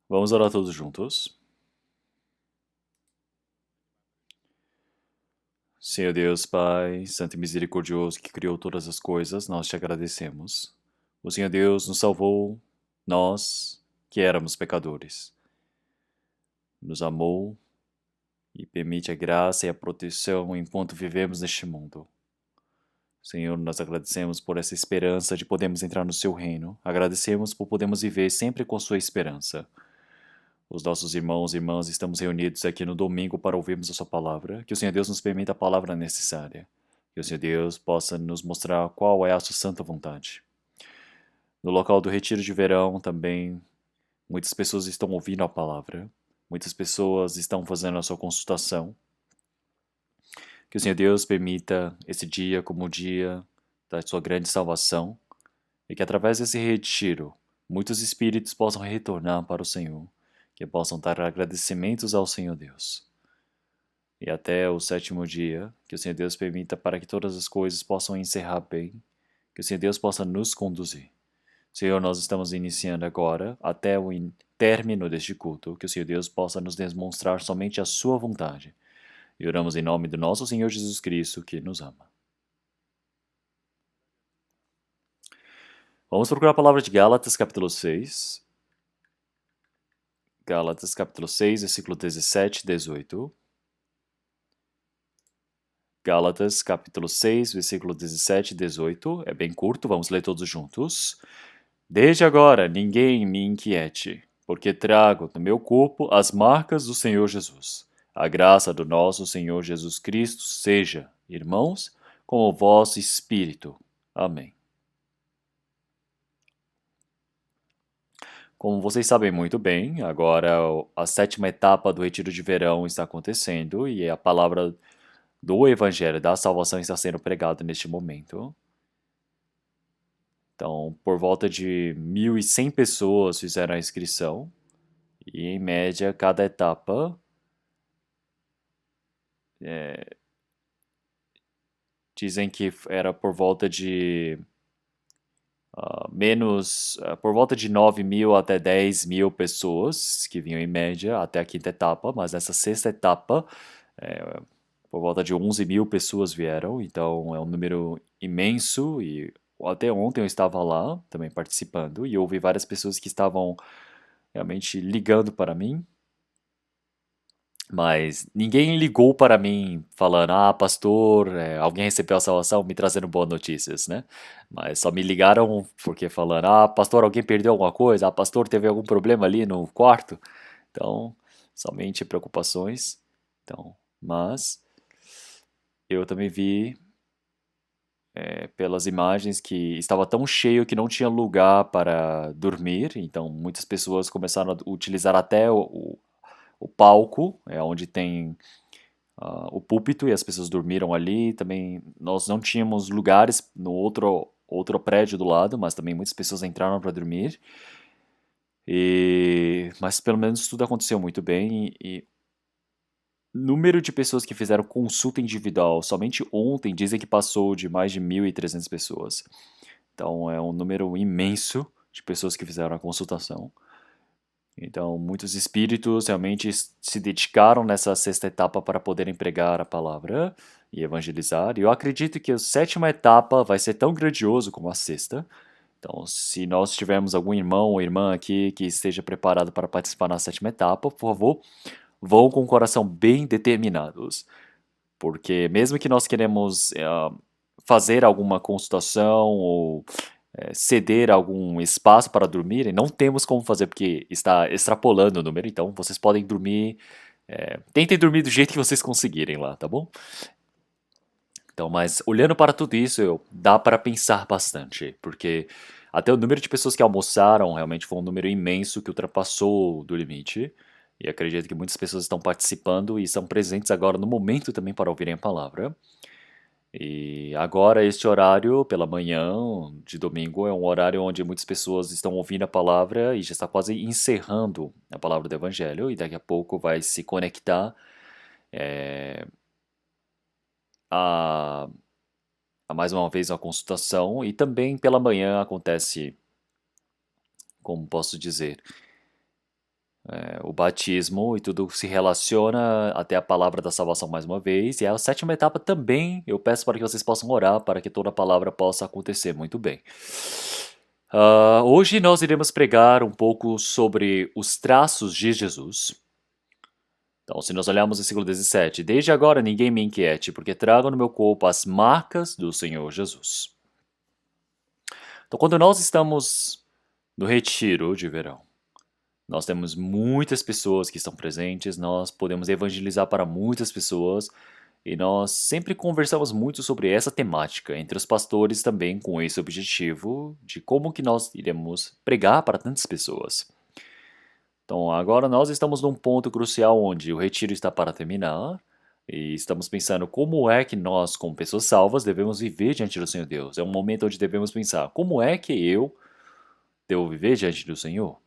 Vamos orar todos juntos. Senhor Deus, Pai, Santo e Misericordioso, que criou todas as coisas, nós te agradecemos. O Senhor Deus nos salvou, nós, que éramos pecadores. Nos amou e permite a graça e a proteção enquanto vivemos neste mundo. Senhor, nós agradecemos por essa esperança de podermos entrar no seu reino. Agradecemos por podermos viver sempre com a sua esperança. Os nossos irmãos e irmãs estamos reunidos aqui no domingo para ouvirmos a sua palavra. Que o Senhor Deus nos permita a palavra necessária. Que o Senhor Deus possa nos mostrar qual é a sua santa vontade. No local do retiro de verão também, muitas pessoas estão ouvindo a palavra. Muitas pessoas estão fazendo a sua consultação. Que o Senhor Deus permita esse dia como o dia da sua grande salvação. E que através desse retiro, muitos espíritos possam retornar para o Senhor. Que possam dar agradecimentos ao Senhor Deus. E até o sétimo dia, que o Senhor Deus permita para que todas as coisas possam encerrar bem, que o Senhor Deus possa nos conduzir. Senhor, nós estamos iniciando agora, até o término deste culto, que o Senhor Deus possa nos demonstrar somente a sua vontade. E oramos em nome do nosso Senhor Jesus Cristo, que nos ama. Vamos procurar a palavra de Gálatas, capítulo 6. Gálatas, capítulo 6, versículo 17 e 18. Gálatas, capítulo 6, versículo 17 e 18. É bem curto, vamos ler todos juntos. Desde agora, ninguém me inquiete, porque trago no meu corpo as marcas do Senhor Jesus. A graça do nosso Senhor Jesus Cristo seja, irmãos, com o vosso espírito. Amém. Como vocês sabem muito bem, agora a sétima etapa do Retiro de Verão está acontecendo e a palavra do Evangelho da Salvação está sendo pregada neste momento. Então, por volta de 1.100 pessoas fizeram a inscrição e, em média, cada etapa dizem que era por volta de por volta de 9.000 até 10.000 pessoas que vinham em média até a quinta etapa, mas nessa sexta etapa, por volta de 11.000 pessoas vieram, então é um número imenso e até ontem eu estava lá também participando e houve várias pessoas que estavam realmente ligando para mim, mas ninguém ligou para mim falando, pastor, alguém recebeu a salvação, me trazendo boas notícias, né? Mas só me ligaram porque falando, pastor, alguém perdeu alguma coisa? Pastor, teve algum problema ali no quarto? Então, somente preocupações. Então, mas eu também vi pelas imagens que estava tão cheio que não tinha lugar para dormir, então muitas pessoas começaram a utilizar até o palco, onde tem o púlpito, e as pessoas dormiram ali. Também nós não tínhamos lugares no outro prédio do lado, mas também muitas pessoas entraram para dormir. Mas pelo menos tudo aconteceu muito bem e número de pessoas que fizeram consulta individual somente ontem dizem que passou de mais de 1.300 pessoas. Então é um número imenso de pessoas que fizeram a consultação. Então, muitos espíritos realmente se dedicaram nessa sexta etapa para poderem pregar a palavra e evangelizar. E eu acredito que a sétima etapa vai ser tão grandioso como a sexta. Então, se nós tivermos algum irmão ou irmã aqui que esteja preparado para participar na sétima etapa, por favor, vão com o coração bem determinados. Porque mesmo que nós queremos fazer alguma consultação ou ceder algum espaço para dormirem, não temos como fazer porque está extrapolando o número, então vocês podem dormir, tentem dormir do jeito que vocês conseguirem lá, tá bom? Então, mas olhando para tudo isso, dá para pensar bastante, porque até o número de pessoas que almoçaram realmente foi um número imenso que ultrapassou do limite, e acredito que muitas pessoas estão participando e estão presentes agora no momento também para ouvirem a palavra. E agora, este horário, pela manhã de domingo, é um horário onde muitas pessoas estão ouvindo a palavra e já está quase encerrando a palavra do Evangelho, e daqui a pouco vai se conectar a, a mais uma vez a consultação, e também pela manhã acontece, como posso dizer, o batismo e tudo se relaciona até a palavra da salvação mais uma vez. E a sétima etapa também, eu peço para que vocês possam orar para que toda a palavra possa acontecer muito bem. Hoje nós iremos pregar um pouco sobre os traços de Jesus. Então, se nós olharmos o versículo 17, desde agora ninguém me inquiete, porque trago no meu corpo as marcas do Senhor Jesus. Então, quando nós estamos no retiro de verão, nós temos muitas pessoas que estão presentes, nós podemos evangelizar para muitas pessoas e nós sempre conversamos muito sobre essa temática entre os pastores também com esse objetivo de como que nós iremos pregar para tantas pessoas. Então agora nós estamos num ponto crucial onde o retiro está para terminar e estamos pensando como é que nós, como pessoas salvas, devemos viver diante do Senhor Deus. É um momento onde devemos pensar como é que eu devo viver diante do Senhor.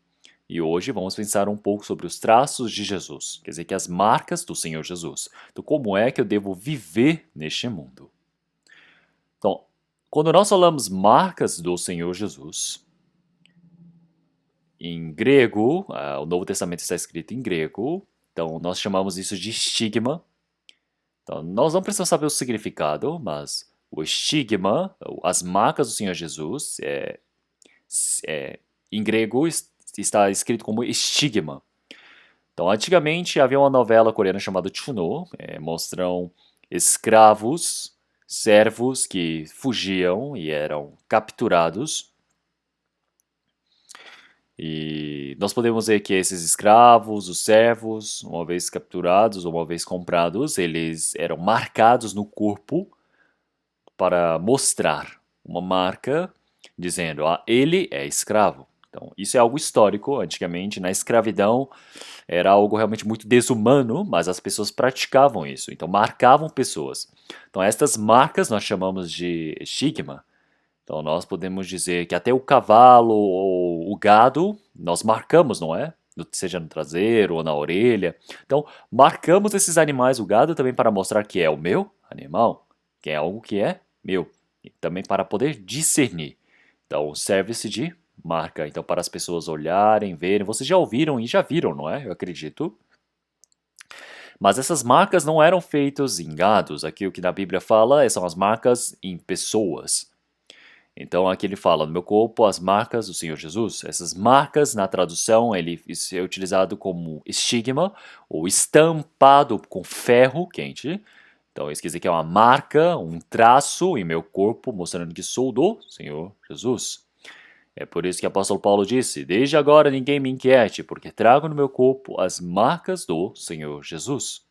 E hoje vamos pensar um pouco sobre os traços de Jesus, quer dizer, que as marcas do Senhor Jesus. Então, como é que eu devo viver neste mundo? Então, quando nós falamos marcas do Senhor Jesus, em grego, o Novo Testamento está escrito em grego, então nós chamamos isso de estigma. Então, nós não precisamos saber o significado, mas o estigma, as marcas do Senhor Jesus, em grego está escrito como estigma. Então, antigamente havia uma novela coreana chamada Chuno, mostram escravos, servos que fugiam e eram capturados. E nós podemos ver que esses escravos, os servos, uma vez capturados ou uma vez comprados, eles eram marcados no corpo para mostrar uma marca dizendo, ele é escravo. Então, isso é algo histórico. Antigamente, na escravidão, era algo realmente muito desumano, mas as pessoas praticavam isso. Então, marcavam pessoas. Então, estas marcas nós chamamos de estigma. Então, nós podemos dizer que até o cavalo ou o gado, nós marcamos, não é? Seja no traseiro ou na orelha. Então, marcamos esses animais, o gado também para mostrar que é o meu animal, que é algo que é meu. E também para poder discernir. Então, serve-se de marca. Então, para as pessoas olharem, verem. Vocês já ouviram e já viram, não é? Eu acredito. Mas essas marcas não eram feitas em gados. Aqui o que na Bíblia fala são as marcas em pessoas. Então aqui ele fala, no meu corpo as marcas do Senhor Jesus. Essas marcas, na tradução, ele é utilizado como estigma, ou estampado com ferro quente. Então isso quer dizer que é uma marca, um traço em meu corpo, mostrando que sou do Senhor Jesus. É por isso que o apóstolo Paulo disse, desde agora ninguém me inquiete, porque trago no meu corpo as marcas do Senhor Jesus.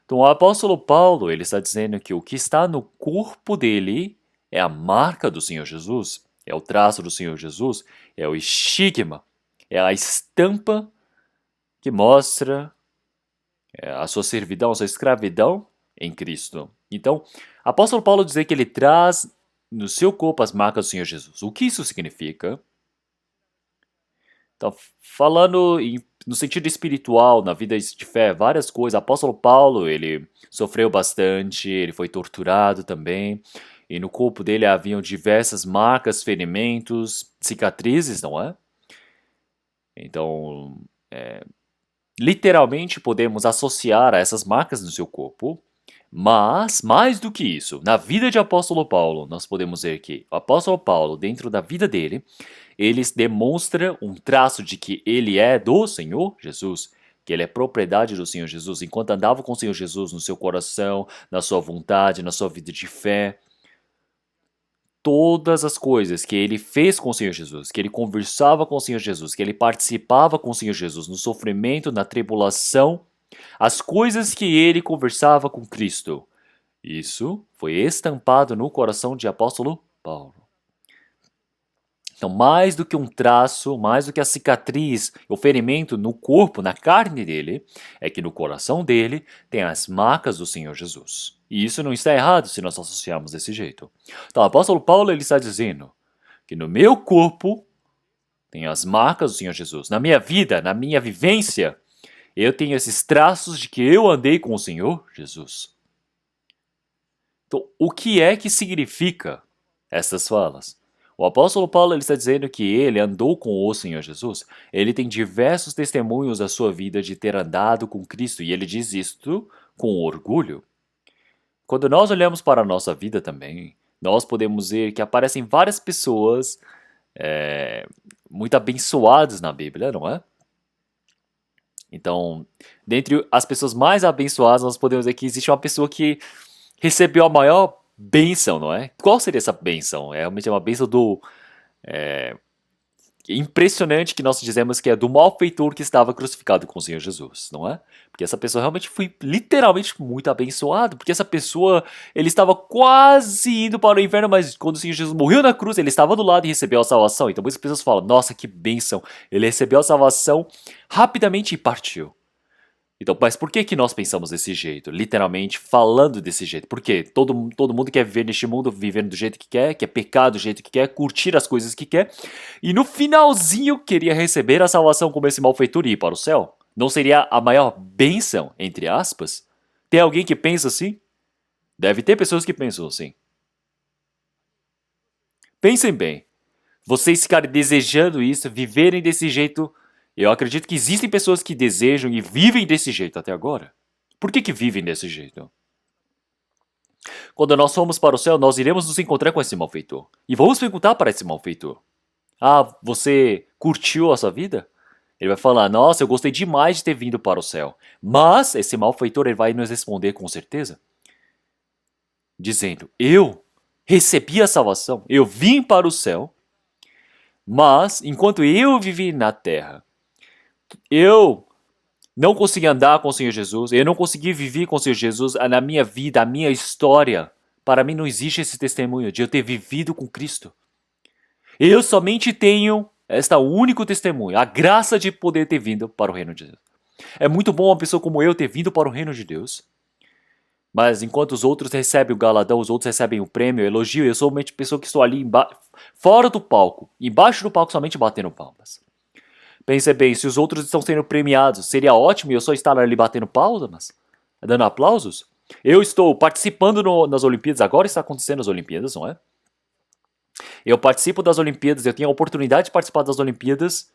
Então o apóstolo Paulo, ele está dizendo que o que está no corpo dele é a marca do Senhor Jesus, é o traço do Senhor Jesus, é o estigma, é a estampa que mostra a sua servidão, a sua escravidão em Cristo. Então, apóstolo Paulo dizer que ele traz no seu corpo as marcas do Senhor Jesus. O que isso significa? Então, falando no sentido espiritual, na vida de fé, várias coisas. Apóstolo Paulo, ele sofreu bastante, ele foi torturado também. E no corpo dele haviam diversas marcas, ferimentos, cicatrizes, não é? Então, literalmente podemos associar a essas marcas no seu corpo. Mas, mais do que isso, na vida de apóstolo Paulo, nós podemos ver que o apóstolo Paulo, dentro da vida dele, ele demonstra um traço de que ele é do Senhor Jesus, que ele é propriedade do Senhor Jesus. Enquanto andava com o Senhor Jesus no seu coração, na sua vontade, na sua vida de fé, todas as coisas que ele fez com o Senhor Jesus, que ele conversava com o Senhor Jesus, que ele participava com o Senhor Jesus no sofrimento, na tribulação, as coisas que ele conversava com Cristo, isso foi estampado no coração de apóstolo Paulo. Então, mais do que um traço, mais do que a cicatriz, o ferimento no corpo, na carne dele, é que no coração dele tem as marcas do Senhor Jesus. E isso não está errado se nós associarmos desse jeito. Então, o apóstolo Paulo ele está dizendo que no meu corpo tem as marcas do Senhor Jesus. Na minha vida, na minha vivência, eu tenho esses traços de que eu andei com o Senhor Jesus. Então, o que é que significa essas falas? O apóstolo Paulo ele está dizendo que ele andou com o Senhor Jesus. Ele tem diversos testemunhos da sua vida de ter andado com Cristo e ele diz isto com orgulho. Quando nós olhamos para a nossa vida também, nós podemos ver que aparecem várias pessoas é, muito abençoadas na Bíblia, não é? Então, dentre as pessoas mais abençoadas, nós podemos ver que existe uma pessoa que recebeu a maior bênção, não é? Qual seria essa bênção? É realmente uma bênção do impressionante que nós dizemos que é do malfeitor que estava crucificado com o Senhor Jesus, não é? Porque essa pessoa realmente foi literalmente muito abençoada, porque essa pessoa, ele estava quase indo para o inferno, mas quando o Senhor Jesus morreu na cruz, ele estava do lado e recebeu a salvação. Então muitas pessoas falam, nossa, que bênção, ele recebeu a salvação rapidamente e partiu. Então, mas por que que nós pensamos desse jeito? Literalmente falando desse jeito. Porque todo mundo quer viver neste mundo vivendo do jeito que quer pecar do jeito que quer, curtir as coisas que quer, e no finalzinho queria receber a salvação como esse malfeitor e ir para o céu? Não seria a maior bênção, entre aspas? Tem alguém que pensa assim? Deve ter pessoas que pensam assim. Pensem bem. Vocês ficarem desejando isso, viverem desse jeito. Eu acredito que existem pessoas que desejam e vivem desse jeito até agora. Por que vivem desse jeito? Quando nós formos para o céu, nós iremos nos encontrar com esse malfeitor. E vamos perguntar para esse malfeitor: ah, você curtiu a sua vida? Ele vai falar: nossa, eu gostei demais de ter vindo para o céu. Mas esse malfeitor ele vai nos responder com certeza, dizendo: eu recebi a salvação, eu vim para o céu, mas enquanto eu vivi na terra, eu não consegui andar com o Senhor Jesus, eu não consegui viver com o Senhor Jesus na minha vida, a minha história. Para mim não existe esse testemunho de eu ter vivido com Cristo. Eu somente tenho esta único testemunho, a graça de poder ter vindo para o reino de Deus. É muito bom uma pessoa como eu ter vindo para o reino de Deus. Mas enquanto os outros recebem o galadão, os outros recebem o prêmio, o elogio, eu sou somente pessoa que estou ali fora do palco, embaixo do palco somente batendo palmas. Pense bem, se os outros estão sendo premiados, seria ótimo eu só estar ali batendo palmas, dando aplausos? Eu estou participando nas Olimpíadas, agora está acontecendo as Olimpíadas, não é? Eu participo das Olimpíadas, eu tenho a oportunidade de participar das Olimpíadas.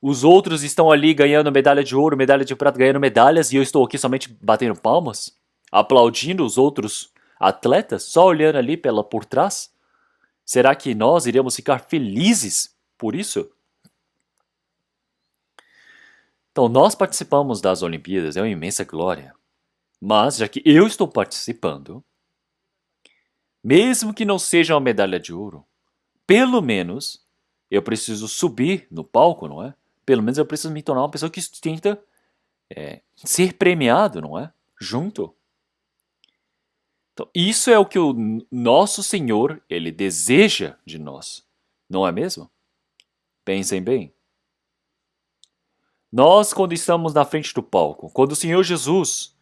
Os outros estão ali ganhando medalha de ouro, medalha de prata, ganhando medalhas, e eu estou aqui somente batendo palmas, aplaudindo os outros atletas, só olhando ali por trás. Será que nós iremos ficar felizes por isso? Então, nós participamos das Olimpíadas, é uma imensa glória. Mas, já que eu estou participando, mesmo que não seja uma medalha de ouro, pelo menos eu preciso subir no palco, não é? Pelo menos eu preciso me tornar uma pessoa que tenta ser premiado, não é? Junto. Então, isso é o que o nosso Senhor, Ele deseja de nós, não é mesmo? Pensem bem. Nós, quando estamos na frente do palco, quando o Senhor Jesus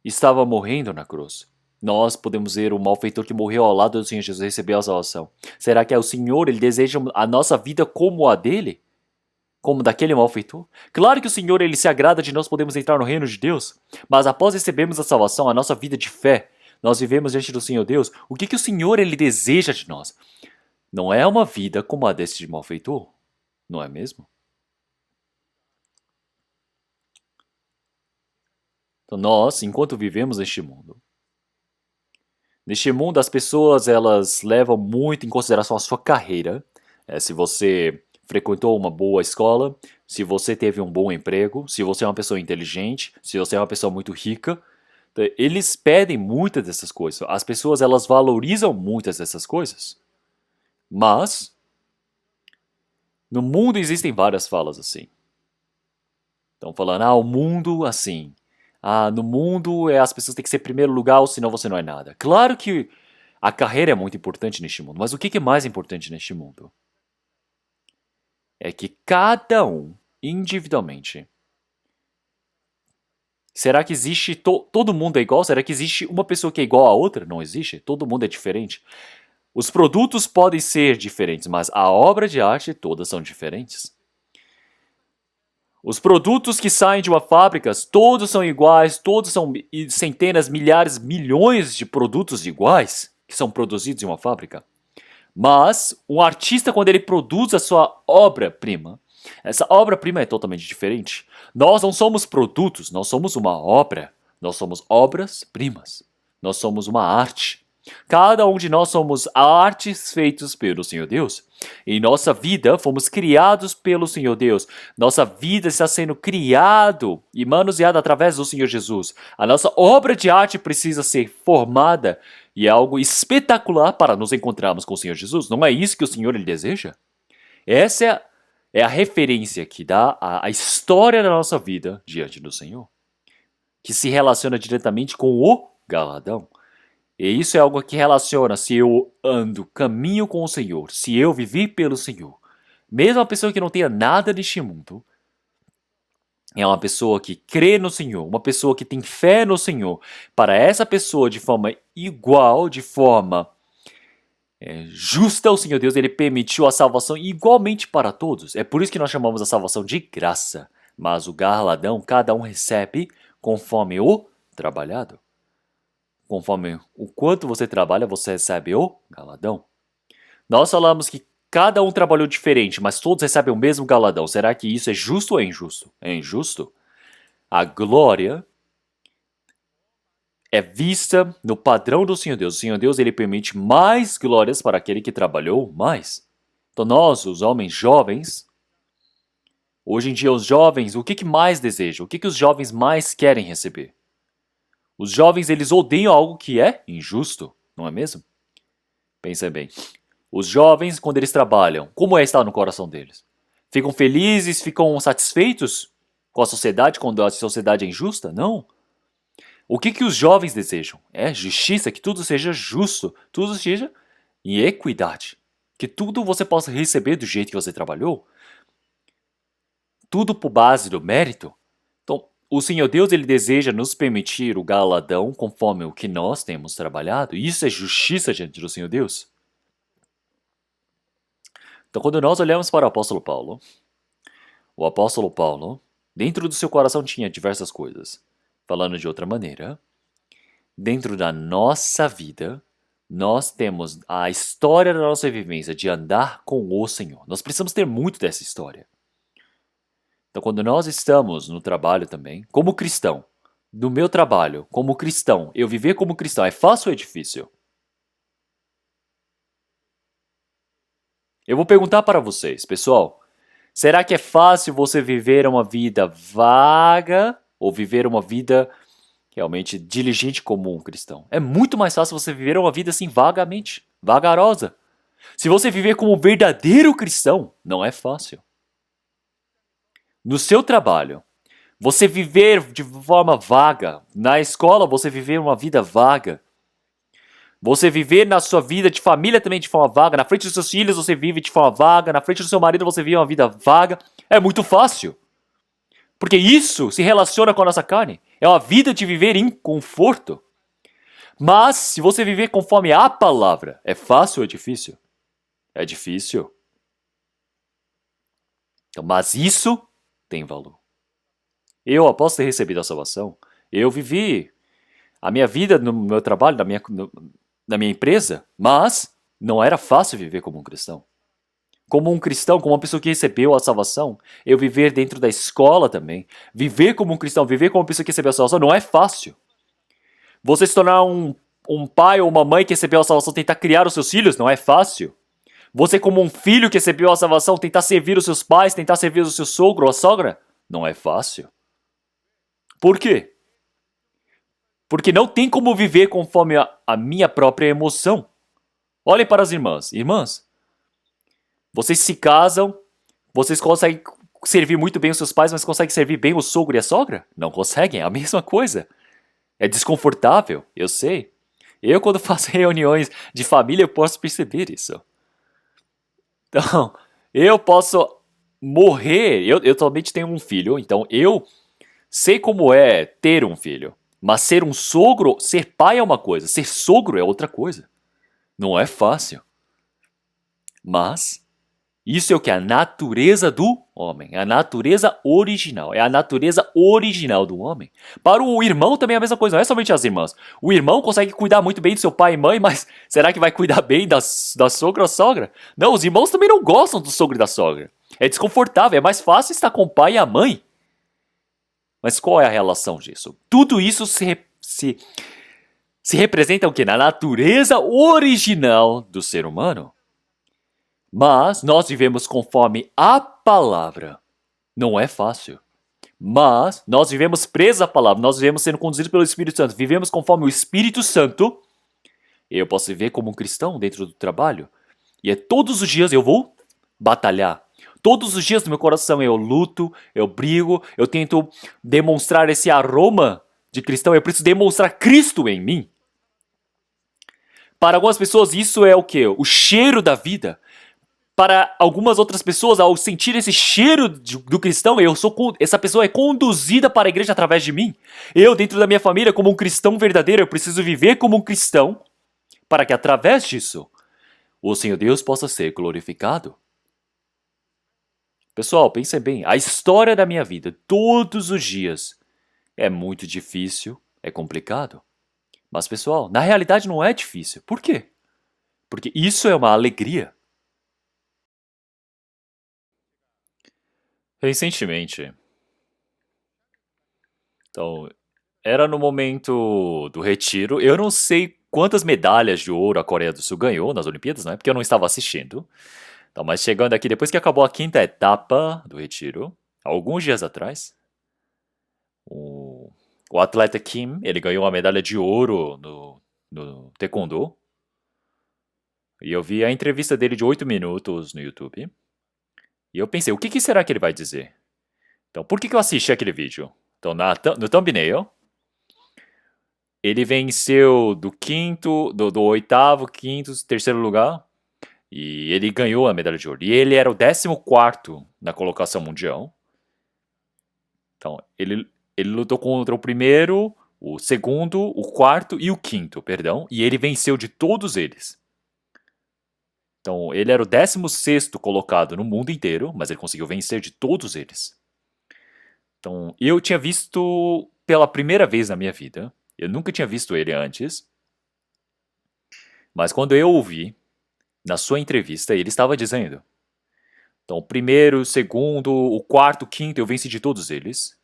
estava morrendo na cruz, nós podemos ver o malfeitor que morreu ao lado do Senhor Jesus receber a salvação. Será que é o Senhor, Ele deseja a nossa vida como a dele? Como daquele malfeitor? Claro que o Senhor, Ele se agrada de nós podemos entrar no reino de Deus, mas após recebermos a salvação, a nossa vida de fé, nós vivemos diante do Senhor Deus, o que o Senhor, Ele deseja de nós? Não é uma vida como a deste malfeitor, não é mesmo? Então nós, enquanto vivemos neste mundo as pessoas elas levam muito em consideração a sua carreira. Se você frequentou uma boa escola, se você teve um bom emprego, se você é uma pessoa inteligente, se você é uma pessoa muito rica, eles pedem muitas dessas coisas. As pessoas elas valorizam muitas dessas coisas. Mas no mundo existem várias falas assim. Estão falando, o mundo assim. No mundo as pessoas têm que ser primeiro lugar, ou senão você não é nada. Claro que a carreira é muito importante neste mundo, mas o que é mais importante neste mundo? É que cada um, individualmente. Será que existe. Todo mundo é igual? Será que existe uma pessoa que é igual a outra? Não existe. Todo mundo é diferente. Os produtos podem ser diferentes, mas a obra de arte todas são diferentes. Os produtos que saem de uma fábrica, todos são iguais, todos são centenas, milhares, milhões de produtos iguais que são produzidos em uma fábrica. Mas um artista, quando ele produz a sua obra-prima, essa obra-prima é totalmente diferente. Nós não somos produtos, nós somos uma obra. Nós somos obras-primas. Nós somos uma arte. Cada um de nós somos artes feitos pelo Senhor Deus. Em nossa vida, fomos criados pelo Senhor Deus. Nossa vida está sendo criado e manuseada através do Senhor Jesus. A nossa obra de arte precisa ser formada e é algo espetacular para nos encontrarmos com o Senhor Jesus. Não é isso que o Senhor ele deseja? Essa é a referência que dá a história da nossa vida diante do Senhor, que se relaciona diretamente com o galardão. E isso é algo que relaciona se eu ando, caminho com o Senhor, se eu vivi pelo Senhor. Mesmo uma pessoa que não tenha nada neste mundo, é uma pessoa que crê no Senhor, uma pessoa que tem fé no Senhor. Para essa pessoa, de forma igual, de forma justa, o Senhor Deus ele permitiu a salvação igualmente para todos. É por isso que nós chamamos a salvação de graça. Mas o galardão, cada um recebe conforme o trabalhado. Conforme o quanto você trabalha, você recebe o galardão. Nós falamos que cada um trabalhou diferente, mas todos recebem o mesmo galardão. Será que isso é justo ou é injusto? É injusto. A glória é vista no padrão do Senhor Deus. O Senhor Deus ele permite mais glórias para aquele que trabalhou mais. Então nós, os homens jovens, hoje em dia os jovens, o que mais desejam? O que os jovens mais querem receber? Os jovens eles odeiam algo que é injusto, não é mesmo? Pensa bem. Os jovens, quando eles trabalham, como é estar no coração deles? Ficam felizes, ficam satisfeitos com a sociedade quando a sociedade é injusta? Não. O que os jovens desejam? É justiça, que tudo seja justo, tudo seja em equidade. Que tudo você possa receber do jeito que você trabalhou. Tudo por base do mérito. Então, o Senhor Deus ele deseja nos permitir o galardão conforme o que nós temos trabalhado. E isso é justiça diante do Senhor Deus. Então, quando nós olhamos para o apóstolo Paulo, dentro do seu coração tinha diversas coisas. Falando de outra maneira, dentro da nossa vida, nós temos a história da nossa vivência de andar com o Senhor. Nós precisamos ter muito dessa história. Então, quando nós estamos no trabalho também, como cristão, no meu trabalho, como cristão, eu viver como cristão, é fácil ou é difícil? Eu vou perguntar para vocês, pessoal, será que é fácil você viver uma vida vaga ou viver uma vida realmente diligente como um cristão? É muito mais fácil você viver uma vida assim vagamente, vagarosa. Se você viver como um verdadeiro cristão, não é fácil. No seu trabalho, você viver de forma vaga. Na escola, você viver uma vida vaga. Você viver na sua vida de família também de forma vaga. Na frente dos seus filhos, você vive de forma vaga. Na frente do seu marido, você vive uma vida vaga. É muito fácil. Porque isso se relaciona com a nossa carne. É uma vida de viver em conforto. Mas, se você viver conforme a palavra, é fácil ou é difícil? É difícil. Então, mas isso tem valor. Eu, após ter recebido a salvação, eu vivi a minha vida no meu trabalho, na minha empresa, mas não era fácil viver como um cristão. Como um cristão, como uma pessoa que recebeu a salvação, eu viver dentro da escola também, viver como um cristão, viver como uma pessoa que recebeu a salvação, não é fácil. Você se tornar um pai ou uma mãe que recebeu a salvação, tentar criar os seus filhos, não é fácil. Você como um filho que recebeu a salvação, tentar servir os seus pais, tentar servir o seu sogro ou a sogra, não é fácil. Por quê? Porque não tem como viver conforme a minha própria emoção. Olhem para as irmãs. Irmãs, vocês se casam, vocês conseguem servir muito bem os seus pais, mas conseguem servir bem o sogro e a sogra? Não conseguem, é a mesma coisa. É desconfortável, eu sei. Eu, quando faço reuniões de família, eu posso perceber isso. Então, eu posso morrer. Eu somente tenho um filho, então eu sei como é ter um filho. Mas ser um sogro, ser pai é uma coisa, ser sogro é outra coisa. Não é fácil. Mas isso é o que? A natureza do homem. É a natureza original. É a natureza original do homem. Para o irmão também é a mesma coisa, não é somente as irmãs. O irmão consegue cuidar muito bem do seu pai e mãe, mas será que vai cuidar bem da sogra ou sogra? Não, os irmãos também não gostam do sogro e da sogra. É desconfortável, é mais fácil estar com o pai e a mãe. Mas qual é a relação disso? Tudo isso se representa o quê? Na natureza original do ser humano. Mas nós vivemos conforme a palavra. Não é fácil. Mas nós vivemos presos à palavra, nós vivemos sendo conduzidos pelo Espírito Santo, vivemos conforme o Espírito Santo. Eu posso viver como um cristão dentro do trabalho. E é todos os dias eu vou batalhar. Todos os dias no meu coração eu luto, eu brigo, eu tento demonstrar esse aroma de cristão, eu preciso demonstrar Cristo em mim. Para algumas pessoas isso é o quê? O cheiro da vida. Para algumas outras pessoas, ao sentir esse cheiro do cristão, essa pessoa é conduzida para a igreja através de mim. Eu, dentro da minha família, como um cristão verdadeiro, eu preciso viver como um cristão para que através disso o Senhor Deus possa ser glorificado. Pessoal, pensem bem, a história da minha vida, todos os dias, é muito difícil, é complicado. Mas, pessoal, na realidade não é difícil. Por quê? Porque isso é uma alegria. Recentemente, então, era no momento do retiro. Eu não sei quantas medalhas de ouro a Coreia do Sul ganhou nas Olimpíadas, né? Porque eu não estava assistindo. Então, mas chegando aqui, depois que acabou a quinta etapa do retiro, alguns dias atrás, o atleta Kim, ele ganhou uma medalha de ouro no Taekwondo. E eu vi a entrevista dele de 8 minutos no YouTube. E eu pensei, o que será que ele vai dizer? Então, por que eu assisti aquele vídeo? Então, no thumbnail, ele venceu do oitavo, quinto, terceiro lugar. E ele ganhou a medalha de ouro. E ele era o 14º na colocação mundial. Então, ele lutou contra o primeiro, o segundo, o quarto e o quinto, perdão. E ele venceu de todos eles. Então, ele era o 16º colocado no mundo inteiro, mas ele conseguiu vencer de todos eles. Então, eu tinha visto pela primeira vez na minha vida. Eu nunca tinha visto ele antes. Mas quando eu ouvi, na sua entrevista, ele estava dizendo: então, o primeiro, o segundo, o quarto, o quinto, eu venci de todos eles.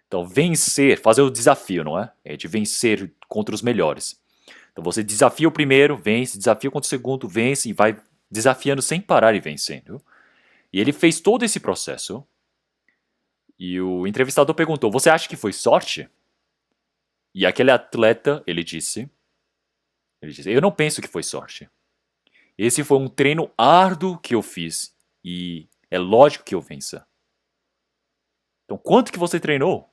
Então, vencer, fazer o desafio, não é? É de vencer contra os melhores. Então, você desafia o primeiro, vence, desafia contra o segundo, vence e vai desafiando sem parar e vencendo. E ele fez todo esse processo. E o entrevistador perguntou: você acha que foi sorte? E aquele atleta, ele disse, eu não penso que foi sorte. Esse foi um treino árduo que eu fiz e é lógico que eu vença. Então, quanto que você treinou?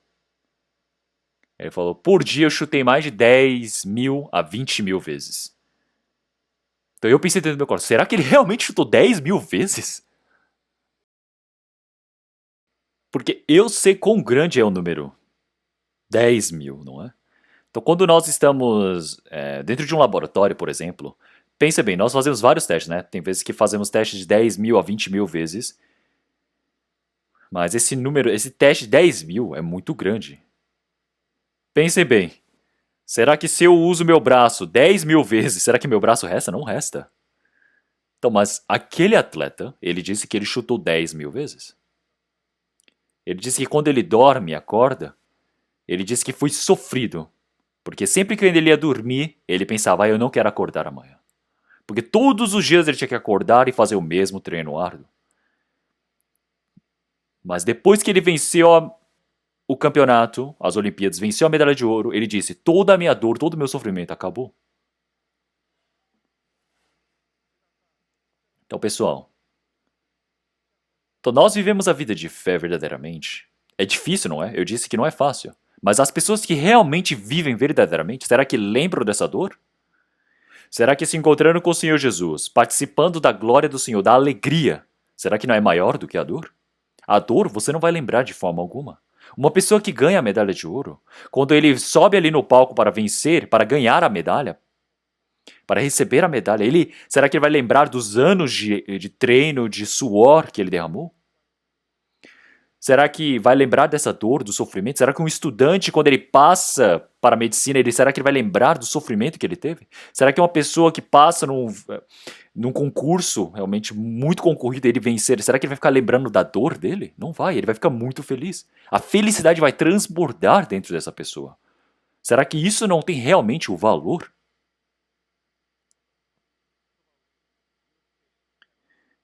Ele falou, por dia eu chutei mais de 10 mil a 20 mil vezes. Então eu pensei dentro do meu coração, será que ele realmente chutou 10 mil vezes? Porque eu sei quão grande é o número. 10 mil, não é? Então quando nós estamos dentro de um laboratório, por exemplo, pensa bem, nós fazemos vários testes, né? Tem vezes que fazemos testes de 10 mil a 20 mil vezes. Mas esse teste de 10 mil é muito grande. Pensem bem, será que se eu uso meu braço 10 mil vezes, será que meu braço resta? Não resta. Então, mas aquele atleta, ele disse que ele chutou 10 mil vezes. Ele disse que quando ele dorme e acorda, ele disse que foi sofrido. Porque sempre que ele ia dormir, ele pensava, eu não quero acordar amanhã. Porque todos os dias ele tinha que acordar e fazer o mesmo treino árduo. Mas depois que ele venceu o campeonato, as Olimpíadas, venceu a medalha de ouro, ele disse, toda a minha dor, todo o meu sofrimento acabou. Então, pessoal, então nós vivemos a vida de fé verdadeiramente. É difícil, não é? Eu disse que não é fácil. Mas as pessoas que realmente vivem verdadeiramente, será que lembram dessa dor? Será que se encontrando com o Senhor Jesus, participando da glória do Senhor, da alegria, será que não é maior do que a dor? A dor você não vai lembrar de forma alguma. Uma pessoa que ganha a medalha de ouro, quando ele sobe ali no palco para vencer, para ganhar a medalha, para receber a medalha, será que ele vai lembrar dos anos de treino, de suor que ele derramou? Será que vai lembrar dessa dor, do sofrimento? Será que um estudante, quando ele passa para a medicina, será que ele vai lembrar do sofrimento que ele teve? Será que uma pessoa que passa num concurso realmente muito concorrido, ele vencer, será que ele vai ficar lembrando da dor dele? Não vai, ele vai ficar muito feliz. A felicidade vai transbordar dentro dessa pessoa. Será que isso não tem realmente o valor?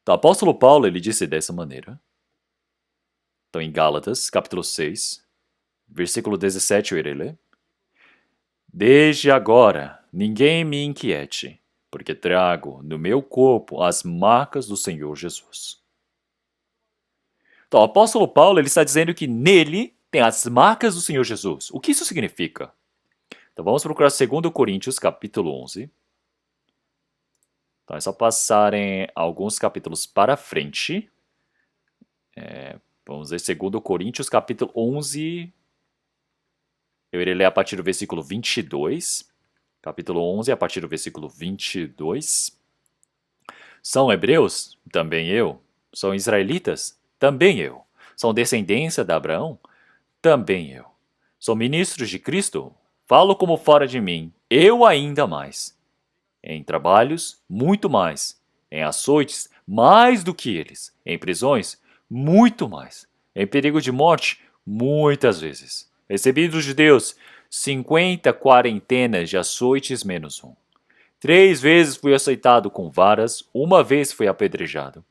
Então, o apóstolo Paulo, ele disse dessa maneira. Então, em Gálatas, capítulo 6, versículo 17, eu irei ler. Desde agora, ninguém me inquiete, porque trago no meu corpo as marcas do Senhor Jesus. Então, o apóstolo Paulo, ele está dizendo que nele tem as marcas do Senhor Jesus. O que isso significa? Então, vamos procurar 2 Coríntios, capítulo 11. Então, é só passarem alguns capítulos para frente. Vamos ver 2 Coríntios, capítulo 11. Eu irei ler a partir do versículo 22. Capítulo 11, a partir do versículo 22. São hebreus? Também eu. São israelitas? Também eu. São descendência de Abraão? Também eu. Sou ministros de Cristo? Falo como fora de mim, eu ainda mais. Em trabalhos, muito mais. Em açoites, mais do que eles. Em prisões, muito mais. Em perigo de morte, muitas vezes. Recebi dos judeus 50 quarentenas de açoites menos um. 3 vezes fui açoitado com varas, uma vez fui apedrejado.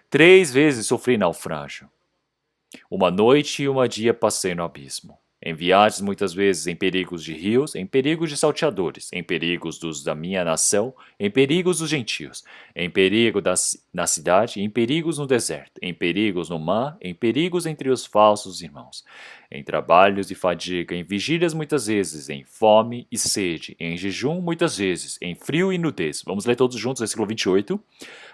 3 vezes sofri naufrágio. Uma noite e uma dia passei no abismo. Em viagens muitas vezes em perigos de rios, em perigos de salteadores, em perigos dos da minha nação, em perigos dos gentios, em perigo na cidade, em perigos no deserto, em perigos no mar, em perigos entre os falsos irmãos, em trabalhos e fadiga, em vigílias muitas vezes, em fome e sede, em jejum muitas vezes, em frio e nudez. Vamos ler todos juntos, versículo 28.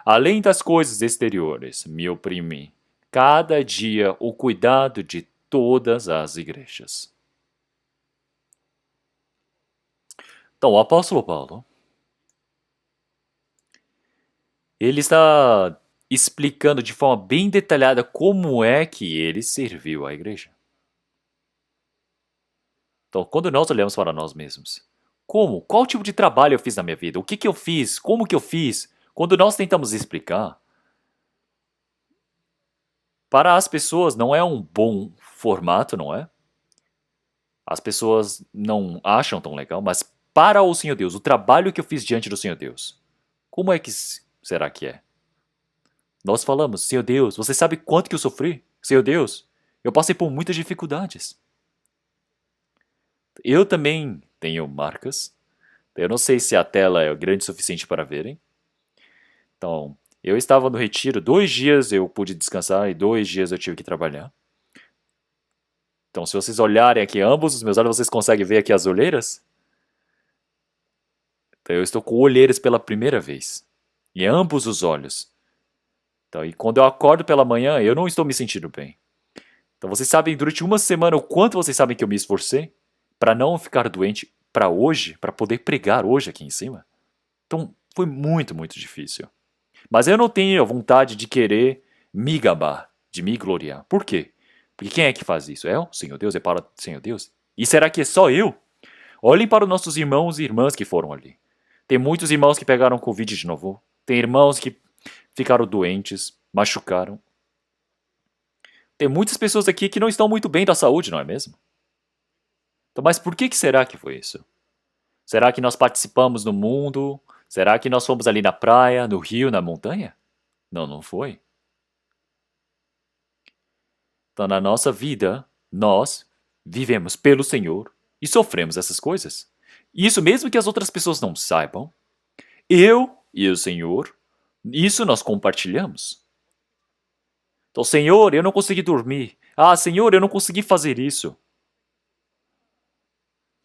Além das coisas exteriores, me oprimi cada dia o cuidado de todas as igrejas. Então, o apóstolo Paulo, ele está explicando de forma bem detalhada como é que ele serviu à igreja. Então, quando nós olhamos para nós mesmos, como? Qual tipo de trabalho eu fiz na minha vida? O que que eu fiz? Como que eu fiz? Quando nós tentamos explicar, para as pessoas não é um bom formato, não é? As pessoas não acham tão legal, mas para o Senhor Deus, o trabalho que eu fiz diante do Senhor Deus, como é que será que é? Nós falamos, Senhor Deus, você sabe quanto que eu sofri? Senhor Deus, eu passei por muitas dificuldades. Eu também tenho marcas. Eu não sei se a tela é grande o suficiente para verem. Então, eu estava no retiro, 2 dias eu pude descansar e 2 dias eu tive que trabalhar. Então, se vocês olharem aqui ambos os meus olhos, vocês conseguem ver aqui as olheiras? Então, eu estou com olheiras pela primeira vez. Em ambos os olhos. Então, e quando eu acordo pela manhã, eu não estou me sentindo bem. Então, vocês sabem durante uma semana o quanto vocês sabem que eu me esforcei para não ficar doente para hoje, para poder pregar hoje aqui em cima. Então, foi muito, muito difícil. Mas eu não tenho a vontade de querer me gabar, de me gloriar. Por quê? Porque quem é que faz isso? É o Senhor Deus? É para o Senhor Deus? E será que é só eu? Olhem para os nossos irmãos e irmãs que foram ali. Tem muitos irmãos que pegaram Covid de novo. Tem irmãos que ficaram doentes, machucaram. Tem muitas pessoas aqui que não estão muito bem da saúde, não é mesmo? Então, mas por que será que foi isso? Será que nós participamos no mundo? Será que nós fomos ali na praia, no rio, na montanha? Não, não foi. Então, na nossa vida, nós vivemos pelo Senhor e sofremos essas coisas. E isso mesmo que as outras pessoas não saibam, eu e o Senhor, isso nós compartilhamos. Então, Senhor, eu não consegui dormir. Ah, Senhor, eu não consegui fazer isso.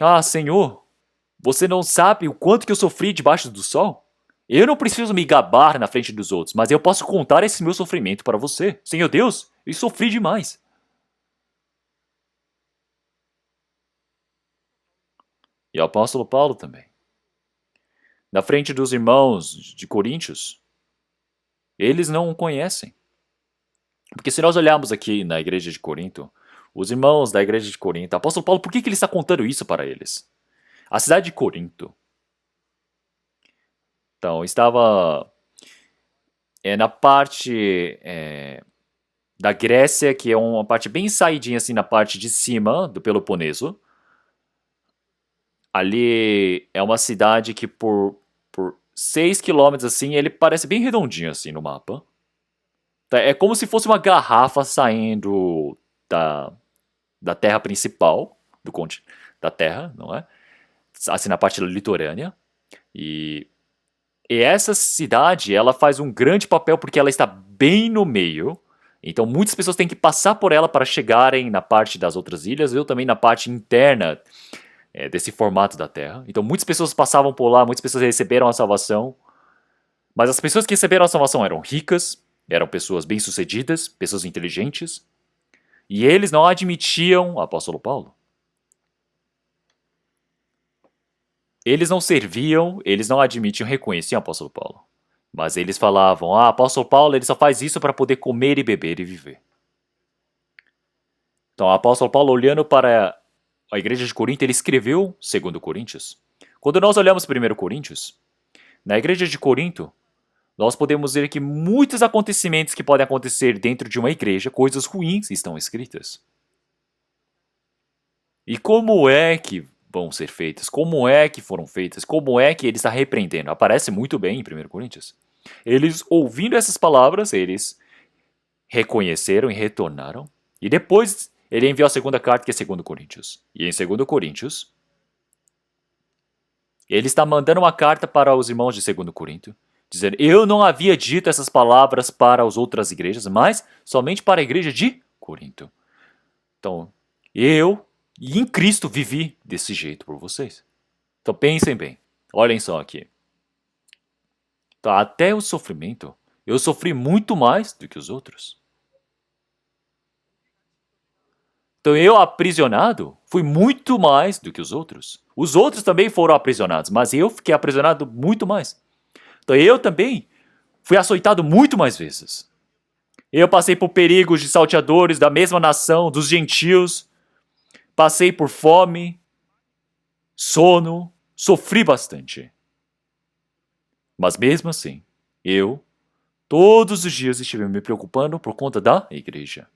Ah, Senhor, você não sabe o quanto que eu sofri debaixo do sol? Eu não preciso me gabar na frente dos outros, mas eu posso contar esse meu sofrimento para você. Senhor Deus, eu sofri demais. E o apóstolo Paulo também. Na frente dos irmãos de Coríntios, eles não o conhecem. Porque se nós olharmos aqui na igreja de Corinto, os irmãos da igreja de Corinto, o apóstolo Paulo, por que ele está contando isso para eles? A cidade de Corinto, então, estava na parte da Grécia, que é uma parte bem saidinha assim na parte de cima do Peloponeso. Ali é uma cidade que por 6 quilômetros assim, ele parece bem redondinho assim no mapa. É como se fosse uma garrafa saindo da, da terra principal, da terra, não é? Assim na parte litorânea. E, e essa cidade, ela faz um grande papel porque ela está bem no meio. Então muitas pessoas têm que passar por ela para chegarem na parte das outras ilhas, eu também na parte interna desse formato da Terra. Então muitas pessoas passavam por lá, muitas pessoas receberam a salvação, mas as pessoas que receberam a salvação eram ricas, eram pessoas bem-sucedidas, pessoas inteligentes, e eles não admitiam o apóstolo Paulo. Eles não serviam, eles não admitiam, reconheciam o apóstolo Paulo. Mas eles falavam, apóstolo Paulo ele só faz isso para poder comer e beber e viver. Então o apóstolo Paulo, olhando para a igreja de Corinto, ele escreveu 2 Coríntios. Quando nós olhamos 1 Coríntios, na igreja de Corinto, nós podemos ver que muitos acontecimentos que podem acontecer dentro de uma igreja, coisas ruins, estão escritas. E como é que vão ser feitas? Como é que foram feitas? Como é que ele está repreendendo? Aparece muito bem em 1 Coríntios. Eles, ouvindo essas palavras, eles reconheceram e retornaram. E depois ele enviou a segunda carta, que é 2 Coríntios. E em 2 Coríntios, ele está mandando uma carta para os irmãos de 2 Corinto, dizendo: eu não havia dito essas palavras para as outras igrejas, mas somente para a igreja de Corinto. Então, eu e em Cristo vivi desse jeito por vocês. Então pensem bem, olhem só aqui. Então, até o sofrimento, eu sofri muito mais do que os outros. Então eu aprisionado fui muito mais do que os outros. Os outros também foram aprisionados, mas eu fiquei aprisionado muito mais. Então eu também fui açoitado muito mais vezes. Eu passei por perigos de salteadores da mesma nação, dos gentios. Passei por fome, sono, sofri bastante. Mas mesmo assim, eu, todos os dias, estive me preocupando por conta da igreja.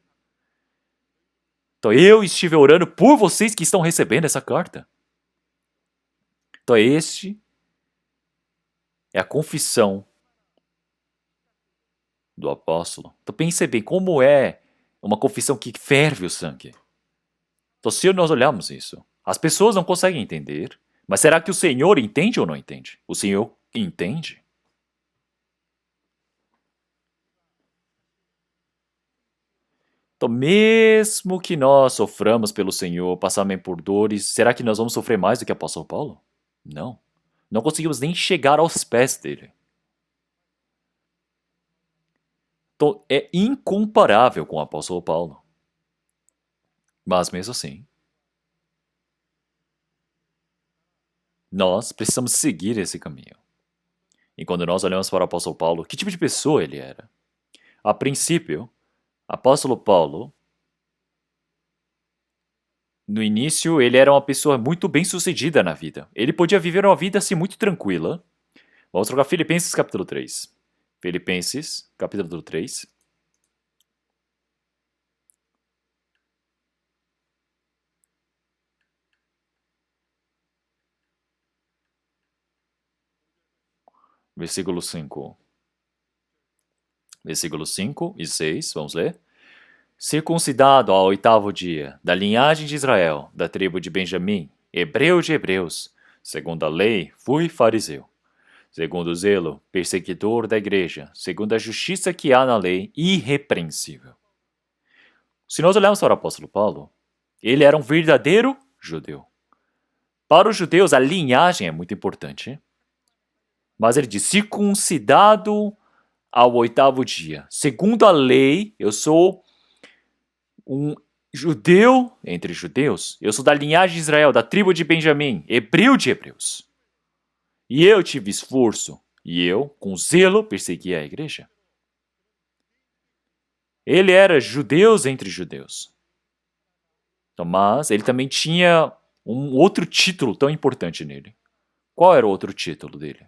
Então eu estive orando por vocês que estão recebendo essa carta. Então este é a confissão do apóstolo. Então pense bem como é uma confissão que ferve o sangue. Então se nós olharmos isso, as pessoas não conseguem entender, mas será que o Senhor entende ou não entende? O Senhor entende? Então mesmo que nós soframos pelo Senhor, passarmos por dores, será que nós vamos sofrer mais do que o apóstolo Paulo? Não. Não conseguimos nem chegar aos pés dele. Então é incomparável com o apóstolo Paulo. Mas mesmo assim, nós precisamos seguir esse caminho. E quando nós olhamos para o apóstolo Paulo, que tipo de pessoa ele era? A princípio, apóstolo Paulo, no início, ele era uma pessoa muito bem sucedida na vida. Ele podia viver uma vida assim muito tranquila. Vamos trocar Filipenses capítulo 3. Filipenses capítulo 3. Versículo 5. Versículos 5 e 6, vamos ler. Circuncidado ao 8º dia, da linhagem de Israel, da tribo de Benjamim, hebreu de hebreus, segundo a lei, fui fariseu. Segundo o zelo, perseguidor da igreja, segundo a justiça que há na lei, irrepreensível. Se nós olharmos para o apóstolo Paulo, ele era um verdadeiro judeu. Para os judeus, a linhagem é muito importante. Mas ele diz, circuncidado ao 8º dia. Segundo a lei, eu sou um judeu entre judeus. Eu sou da linhagem de Israel, da tribo de Benjamim, hebreu de hebreus. E eu tive esforço, e eu, com zelo, persegui a igreja. Ele era judeus entre judeus. Então, mas ele também tinha um outro título tão importante nele. Qual era o outro título dele?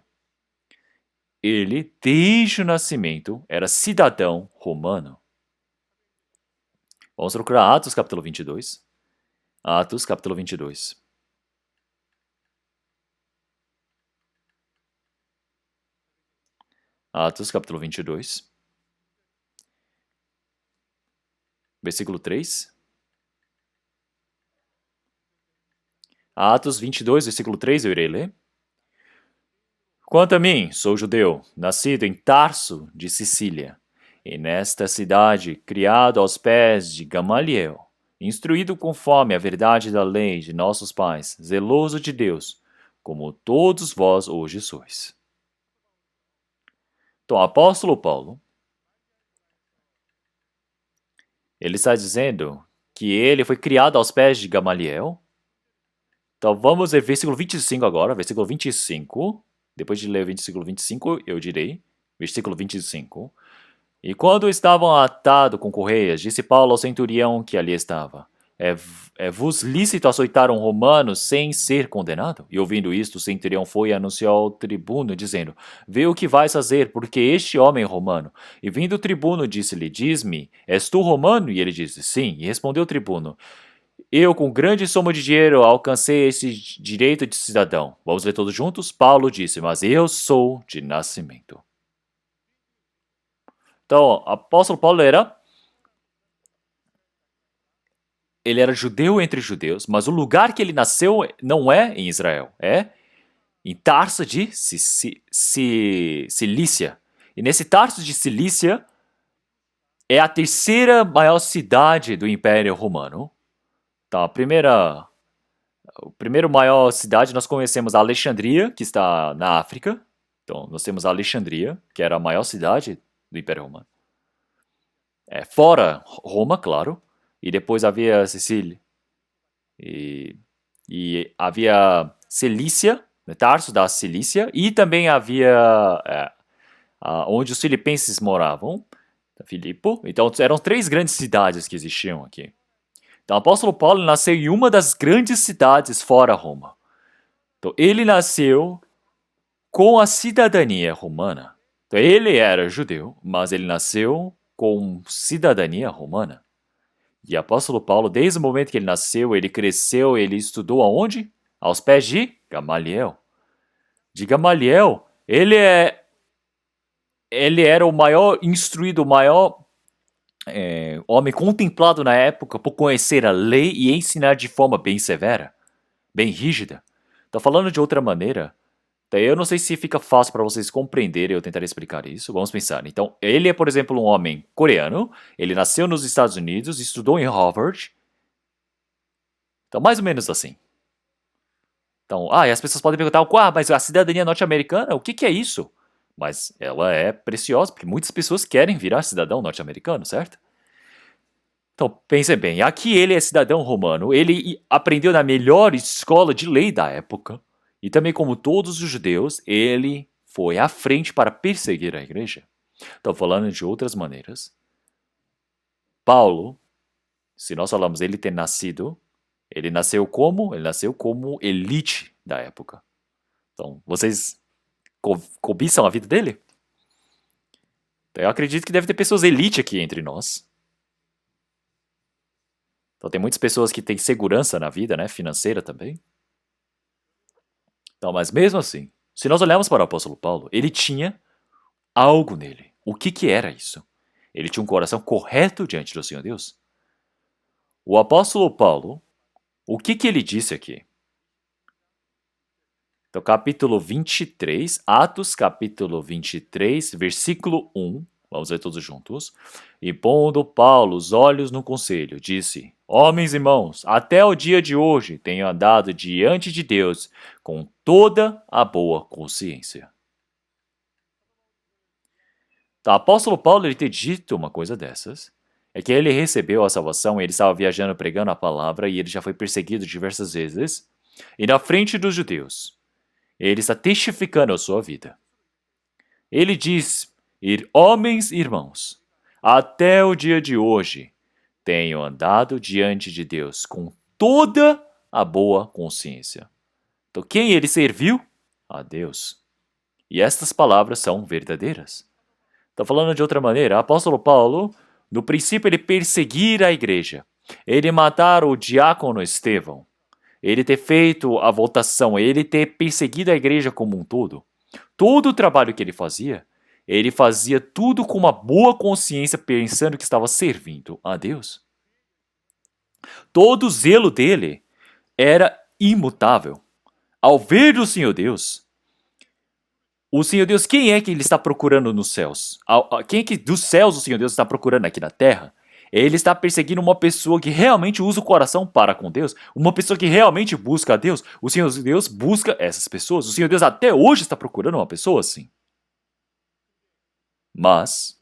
Ele, desde o nascimento, era cidadão romano. Vamos procurar Atos capítulo 22. Atos capítulo 22. Atos capítulo 22. Versículo 3. Atos 22, versículo 3, eu irei ler. Quanto a mim, sou judeu, nascido em Tarso de Sicília, e nesta cidade, criado aos pés de Gamaliel, instruído conforme a verdade da lei de nossos pais, zeloso de Deus, como todos vós hoje sois. Então, o apóstolo Paulo, ele está dizendo que ele foi criado aos pés de Gamaliel. Então, vamos ver versículo 25 agora, versículo 25. Depois de ler o versículo 25, eu direi, versículo 25. E quando estavam atados com correias, disse Paulo ao centurião que ali estava: É-vos lícito açoitar um romano sem ser condenado? E ouvindo isto, o centurião foi e anunciou ao tribuno, dizendo: Vê o que vais fazer, porque este homem é romano. E vindo o tribuno, disse-lhe: Diz-me, és tu romano? E ele disse: Sim. E respondeu o tribuno: Eu, com grande soma de dinheiro, alcancei esse direito de cidadão. Vamos ler todos juntos? Paulo disse: Mas eu sou de nascimento. Então, o apóstolo Paulo ele era judeu entre judeus, mas o lugar que ele nasceu não é em Israel, é em Tarso de Cilícia. E nesse Tarso de Cilícia é a terceira maior cidade do Império Romano. Então, a primeira maior cidade nós conhecemos a Alexandria, que está na África. Então, nós temos a Alexandria, que era a maior cidade do Império Romano. Fora Roma, claro. E depois havia Sicília. E havia Cilícia, né, Tarso da Cilícia. E também havia onde os filipenses moravam, Filipo. Então, eram 3 grandes cidades que existiam aqui. Então, o apóstolo Paulo nasceu em uma das grandes cidades fora Roma. Então, ele nasceu com a cidadania romana. Então, ele era judeu, mas ele nasceu com cidadania romana. E o apóstolo Paulo, desde o momento que ele nasceu, ele cresceu, ele estudou aonde? Aos pés de Gamaliel. De Gamaliel, ele era o maior instruído, o maior homem contemplado na época por conhecer a lei e ensinar de forma bem severa, bem rígida. Então, falando de outra maneira, eu não sei se fica fácil para vocês compreenderem, eu tentarei explicar isso. Vamos pensar. Então, ele é, por exemplo, um homem coreano, ele nasceu nos Estados Unidos, estudou em Harvard. Então, mais ou menos assim. Então, e as pessoas podem perguntar, mas a cidadania norte-americana, o que é isso? Mas ela é preciosa, porque muitas pessoas querem virar cidadão norte-americano, certo? Então, pensem bem, aqui ele é cidadão romano, ele aprendeu na melhor escola de lei da época, e também como todos os judeus, ele foi à frente para perseguir a igreja. Então, falando de outras maneiras, Paulo, se nós falamos ele ter nascido, ele nasceu como? Ele nasceu como elite da época. Então, vocês cobiçam a vida dele? Eu acredito que deve ter pessoas elite aqui entre nós. Então tem muitas pessoas que têm segurança na vida, né? Financeira também. Então, mas mesmo assim, se nós olharmos para o apóstolo Paulo, ele tinha algo nele. O que era isso? Ele tinha um coração correto diante do Senhor Deus. O apóstolo Paulo, o que ele disse aqui? Então, capítulo 23, Atos, capítulo 23, versículo 1. Vamos ler todos juntos. E pondo Paulo os olhos no conselho, disse: Homens e irmãos, até o dia de hoje tenho andado diante de Deus com toda a boa consciência. Então, o apóstolo Paulo ele ter dito uma coisa dessas é que ele recebeu a salvação, ele estava viajando pregando a palavra e ele já foi perseguido diversas vezes. E na frente dos judeus, ele está testificando a sua vida. Ele diz: homens e irmãos, Até o dia de hoje, tenho andado diante de Deus com toda a boa consciência. Então, quem ele serviu? A Deus. E estas palavras são verdadeiras. Está falando de outra maneira, o apóstolo Paulo, no princípio, ele perseguir a igreja, ele matar o diácono Estevão, ele ter feito a votação, ele ter perseguido a igreja como um todo. Todo o trabalho que ele fazia tudo com uma boa consciência, pensando que estava servindo a Deus. Todo o zelo dele era imutável. Ao ver o Senhor Deus, quem é que ele está procurando nos céus? Quem é que dos céus o Senhor Deus está procurando aqui na terra? Ele está perseguindo uma pessoa que realmente usa o coração para com Deus, uma pessoa que realmente busca a Deus. O Senhor Deus busca essas pessoas. O Senhor Deus até hoje está procurando uma pessoa assim. Mas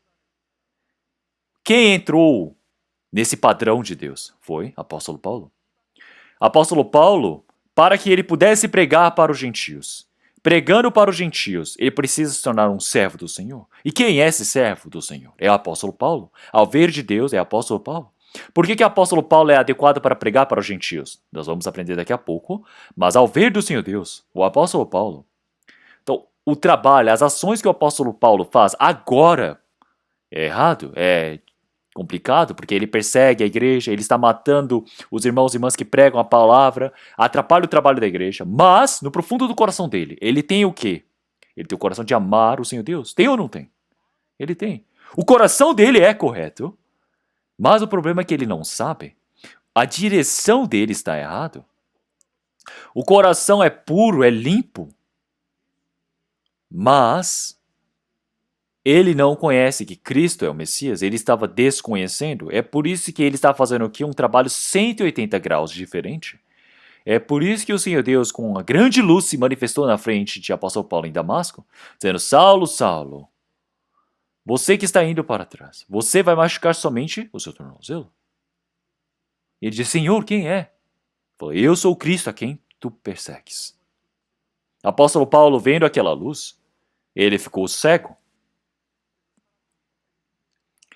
quem entrou nesse padrão de Deus foi apóstolo Paulo. Apóstolo Paulo, para que ele pudesse pregar para os gentios. Pregando para os gentios, ele precisa se tornar um servo do Senhor. E quem é esse servo do Senhor? É o apóstolo Paulo. Ao ver de Deus, é o apóstolo Paulo. Por que o apóstolo Paulo é adequado para pregar para os gentios? Nós vamos aprender daqui a pouco. Mas ao ver do Senhor Deus, o apóstolo Paulo. Então, o trabalho, as ações que o apóstolo Paulo faz agora é errado, é complicado, porque ele persegue a igreja, ele está matando os irmãos e irmãs que pregam a palavra, atrapalha o trabalho da igreja, mas no profundo do coração dele, ele tem o quê? Ele tem o coração de amar o Senhor Deus. Tem ou não tem? Ele tem. O coração dele é correto, mas o problema é que ele não sabe. A direção dele está errado. O coração é puro, é limpo, mas ele não conhece que Cristo é o Messias, ele estava desconhecendo. É por isso que ele está fazendo aqui um trabalho 180 graus diferente. É por isso que o Senhor Deus, com uma grande luz, se manifestou na frente de apóstolo Paulo em Damasco, dizendo: Saulo, Saulo, você que está indo para trás, você vai machucar somente o seu tornozelo? E ele disse: Senhor, quem é? Ele falou: eu sou o Cristo a quem tu persegues. Apóstolo Paulo, vendo aquela luz, ele ficou cego.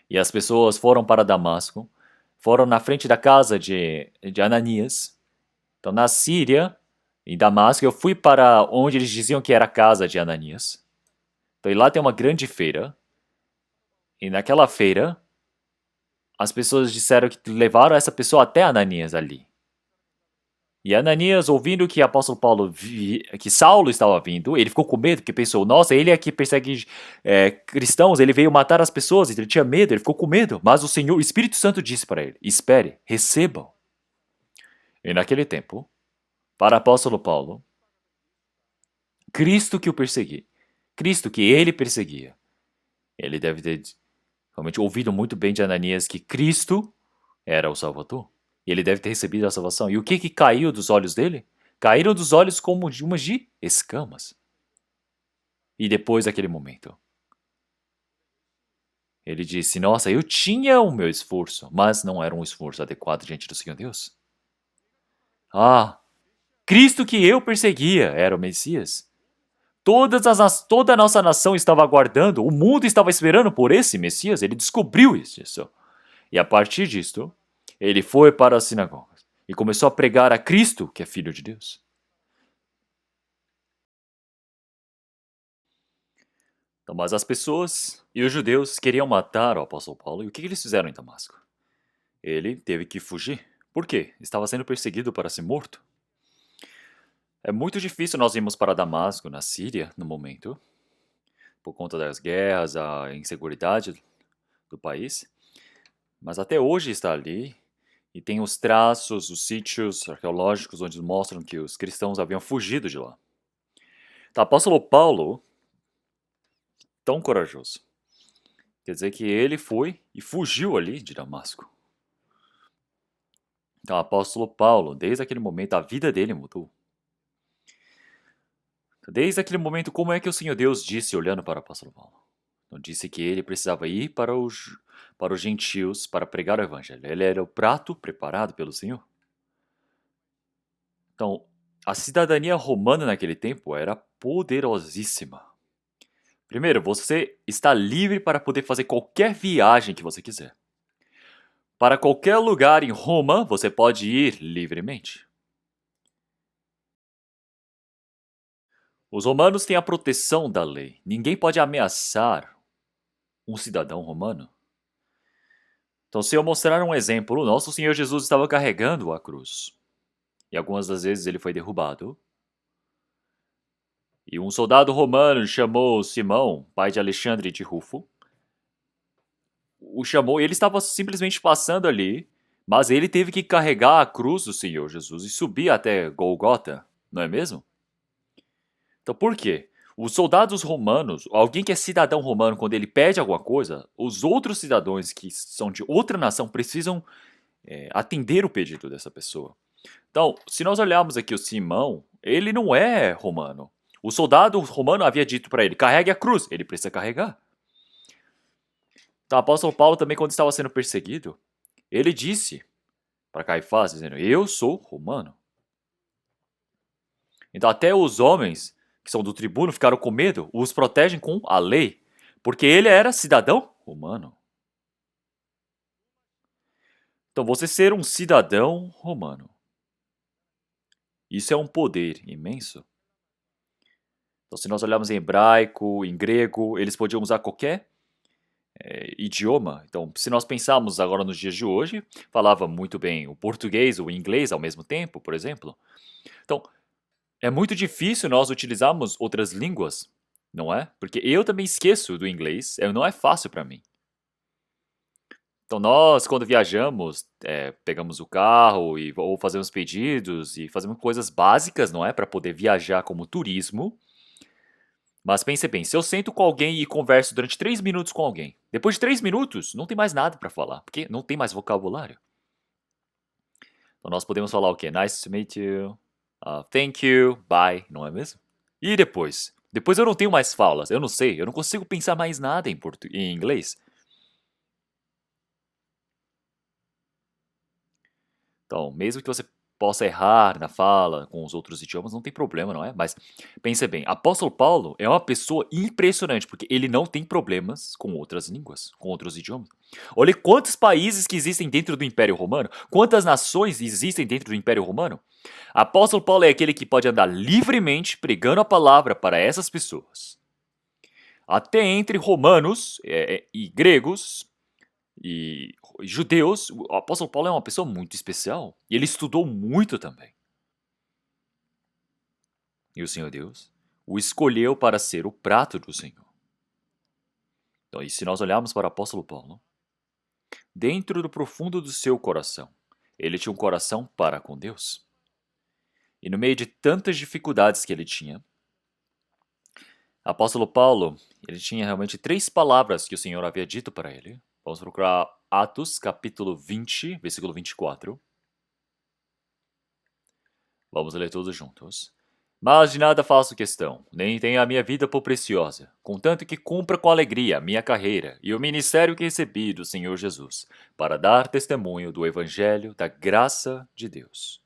E as pessoas foram para Damasco, foram na frente da casa de Ananias. Então, na Síria, em Damasco, eu fui para onde eles diziam que era a casa de Ananias. Então, e lá tem uma grande feira. E naquela feira, as pessoas disseram que levaram essa pessoa até Ananias ali. E Ananias, ouvindo que apóstolo Paulo que Saulo estava vindo, ele ficou com medo, porque pensou: nossa, ele é que persegue cristãos, ele veio matar as pessoas, ele tinha medo, ele ficou com medo. Mas o Espírito Santo disse para ele: espere, recebam. E naquele tempo, para apóstolo Paulo, Cristo que o perseguia, Cristo que ele perseguia, ele deve ter realmente ouvido muito bem de Ananias que Cristo era o Salvador. E ele deve ter recebido a salvação. E o que caiu dos olhos dele? Caíram dos olhos como de umas de escamas. E depois daquele momento, ele disse: nossa, eu tinha o meu esforço, mas não era um esforço adequado diante do Senhor Deus. Ah, Cristo que eu perseguia era o Messias. Toda a nossa nação estava aguardando, o mundo estava esperando por esse Messias, ele descobriu isso. E a partir disto, ele foi para as sinagogas e começou a pregar a Cristo, que é Filho de Deus. Então, mas as pessoas e os judeus queriam matar o apóstolo Paulo, e o que eles fizeram em Damasco? Ele teve que fugir. Por quê? Estava sendo perseguido para ser morto. É muito difícil nós irmos para Damasco, na Síria, no momento, por conta das guerras, a inseguridade do país. Mas até hoje está ali, e tem os traços, os sítios arqueológicos onde mostram que os cristãos haviam fugido de lá. Então, o apóstolo Paulo, tão corajoso, quer dizer que ele foi e fugiu ali de Damasco. Então, o apóstolo Paulo, desde aquele momento, a vida dele mudou. Desde aquele momento, como é que o Senhor Deus disse, olhando para o apóstolo Paulo? Então, disse que ele precisava ir para os gentios para pregar o evangelho. Ele era o prato preparado pelo Senhor. Então, a cidadania romana naquele tempo era poderosíssima. Primeiro, você está livre para poder fazer qualquer viagem que você quiser. Para qualquer lugar em Roma, você pode ir livremente. Os romanos têm a proteção da lei. Ninguém pode ameaçar um cidadão romano. Então, se eu mostrar um exemplo, nosso Senhor Jesus estava carregando a cruz. E algumas das vezes ele foi derrubado. E um soldado romano chamou Simão, pai de Alexandre de Rufo. O chamou, ele estava simplesmente passando ali, mas ele teve que carregar a cruz do Senhor Jesus e subir até Golgota, não é mesmo? Então por quê? Os soldados romanos, alguém que é cidadão romano, quando ele pede alguma coisa, os outros cidadãos que são de outra nação precisam atender o pedido dessa pessoa. Então, se nós olharmos aqui o Simão, ele não é romano. O soldado romano havia dito para ele: carregue a cruz. Ele precisa carregar. Então, o apóstolo Paulo também, quando estava sendo perseguido, ele disse para Caifás, dizendo: eu sou romano. Então, até os homens que são do tribuno ficaram com medo, os protegem com a lei, porque ele era cidadão romano. Então, você ser um cidadão romano, isso é um poder imenso. Então, se nós olharmos em hebraico, em grego, eles podiam usar qualquer idioma. Então, se nós pensarmos agora nos dias de hoje, falava muito bem o português ou o inglês ao mesmo tempo, por exemplo. Então, é muito difícil nós utilizarmos outras línguas, não é? Porque eu também esqueço do inglês, não é fácil para mim. Então, nós, quando viajamos, pegamos o carro ou fazemos pedidos e fazemos coisas básicas, não é? Para poder viajar como turismo. Mas pense bem, se eu sento com alguém e converso durante 3 minutos com alguém, depois de 3 minutos, não tem mais nada para falar, porque não tem mais vocabulário. Então nós podemos falar o quê? Nice to meet you, thank you, bye, não é mesmo? E depois? Depois eu não tenho mais falas, eu não sei, eu não consigo pensar mais nada em inglês. Então, mesmo que você possa errar na fala com os outros idiomas, não tem problema, não é? Mas pense bem, apóstolo Paulo é uma pessoa impressionante, porque ele não tem problemas com outras línguas, com outros idiomas. Olha quantos países que existem dentro do Império Romano, quantas nações existem dentro do Império Romano. Apóstolo Paulo é aquele que pode andar livremente pregando a palavra para essas pessoas. Até entre romanos e gregos, e judeus, o apóstolo Paulo é uma pessoa muito especial. E ele estudou muito também. E o Senhor Deus o escolheu para ser o prato do Senhor. Então, e se nós olharmos para o apóstolo Paulo, dentro do profundo do seu coração, ele tinha um coração para com Deus. E no meio de tantas dificuldades que ele tinha, apóstolo Paulo, ele tinha realmente 3 palavras que o Senhor havia dito para ele. Vamos procurar Atos, capítulo 20, versículo 24. Vamos ler todos juntos. Mas de nada faço questão, nem tenho a minha vida por preciosa, contanto que cumpra com alegria a minha carreira e o ministério que recebi do Senhor Jesus, para dar testemunho do Evangelho da graça de Deus.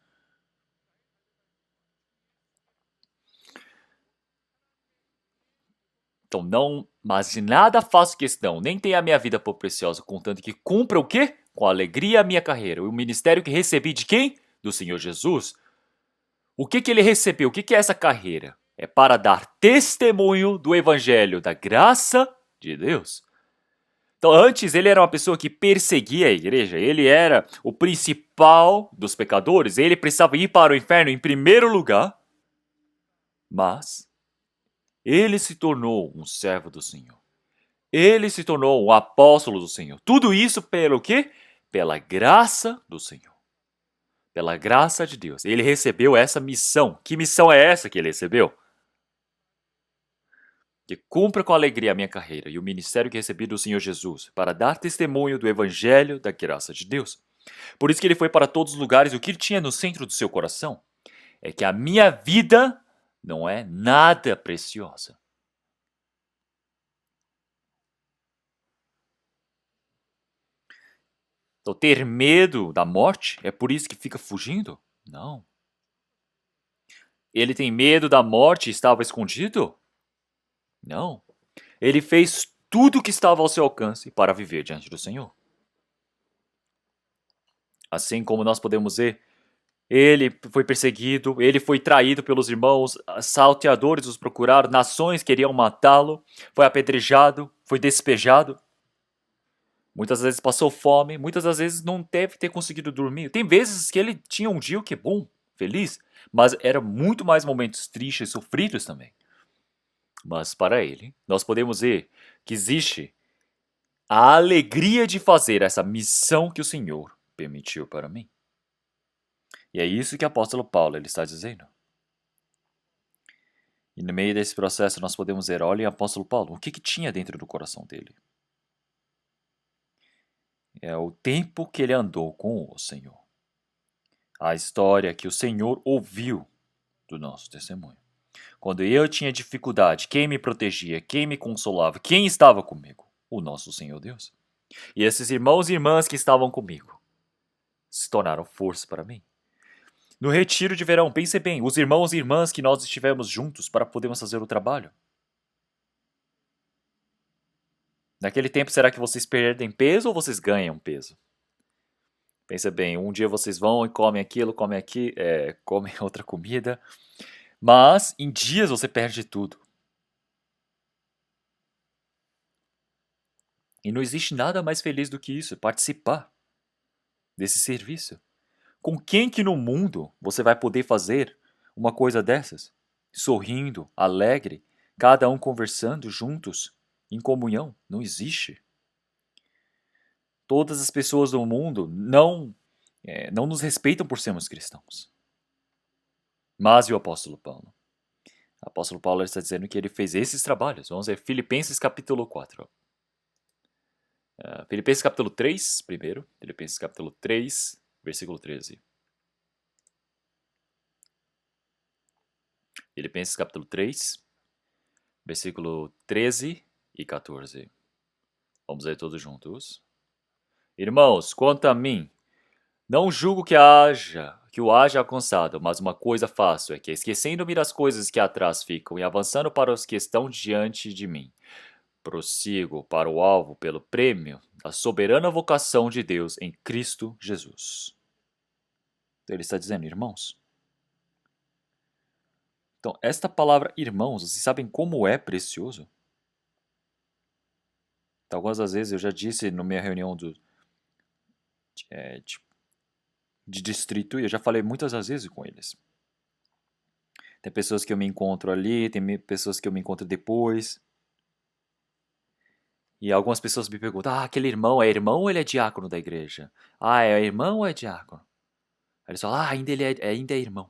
Então não, mas de nada faço questão, nem tenho a minha vida por preciosa, contanto que cumpra o quê? Com alegria a minha carreira e o ministério que recebi de quem? Do Senhor Jesus. O que ele recebeu? O que é essa carreira? É para dar testemunho do evangelho da graça de Deus. Então, antes ele era uma pessoa que perseguia a igreja, ele era o principal dos pecadores, ele precisava ir para o inferno em primeiro lugar, mas ele se tornou um servo do Senhor. Ele se tornou um apóstolo do Senhor. Tudo isso pelo quê? Pela graça do Senhor. Pela graça de Deus. Ele recebeu essa missão. Que missão é essa que ele recebeu? Que cumpra com alegria a minha carreira e o ministério que recebi do Senhor Jesus, para dar testemunho do evangelho da graça de Deus. Por isso que ele foi para todos os lugares, e o que ele tinha no centro do seu coração é que a minha vida não é nada preciosa. Então, ter medo da morte é por isso que fica fugindo? Não. Ele tem medo da morte e estava escondido? Não. Ele fez tudo o que estava ao seu alcance para viver diante do Senhor. Assim como nós podemos ver, ele foi perseguido, ele foi traído pelos irmãos, salteadores os procuraram, nações queriam matá-lo, foi apedrejado, foi despejado. Muitas vezes passou fome, muitas das vezes não deve ter conseguido dormir. Tem vezes que ele tinha um dia que é bom, feliz, mas era muito mais momentos tristes e sofridos também. Mas para ele, nós podemos ver que existe a alegria de fazer essa missão que o Senhor permitiu para mim. E é isso que o apóstolo Paulo ele está dizendo. E no meio desse processo nós podemos ver, olha o apóstolo Paulo, o que tinha dentro do coração dele? É o tempo que ele andou com o Senhor. A história que o Senhor ouviu do nosso testemunho. Quando eu tinha dificuldade, quem me protegia, quem me consolava, quem estava comigo? O nosso Senhor Deus. E esses irmãos e irmãs que estavam comigo se tornaram força para mim. No retiro de verão, pense bem, os irmãos e irmãs que nós estivemos juntos para podermos fazer o trabalho. Naquele tempo, será que vocês perdem peso ou vocês ganham peso? Pensa bem, um dia vocês vão e comem aquilo, comem aqui, comem outra comida, mas em dias você perde tudo. E não existe nada mais feliz do que isso, participar desse serviço. Com quem que no mundo você vai poder fazer uma coisa dessas? Sorrindo, alegre, cada um conversando juntos, em comunhão? Não existe. Todas as pessoas do mundo não nos respeitam por sermos cristãos. Mas e o apóstolo Paulo? O apóstolo Paulo está dizendo que ele fez esses trabalhos. Vamos ver Filipenses capítulo 4. Filipenses capítulo 3, primeiro. Filipenses capítulo 3, versículo 13. Filipenses capítulo 3, versículo 13 e 14. Vamos ler todos juntos. Irmãos, quanto a mim, não julgo que o haja alcançado, mas uma coisa faço, é que, esquecendo-me das coisas que atrás ficam e avançando para os que estão diante de mim, prossigo para o alvo pelo prêmio da soberana vocação de Deus em Cristo Jesus. Então ele está dizendo, irmãos. Então, esta palavra irmãos, vocês sabem como é precioso? Então, algumas das vezes eu já disse na minha reunião de distrito e eu já falei muitas das vezes com eles. Tem pessoas que eu me encontro ali, tem pessoas que eu me encontro depois. E algumas pessoas me perguntam, aquele irmão é irmão ou ele é diácono da igreja? É irmão ou é diácono? Aí eles falam, ainda é irmão.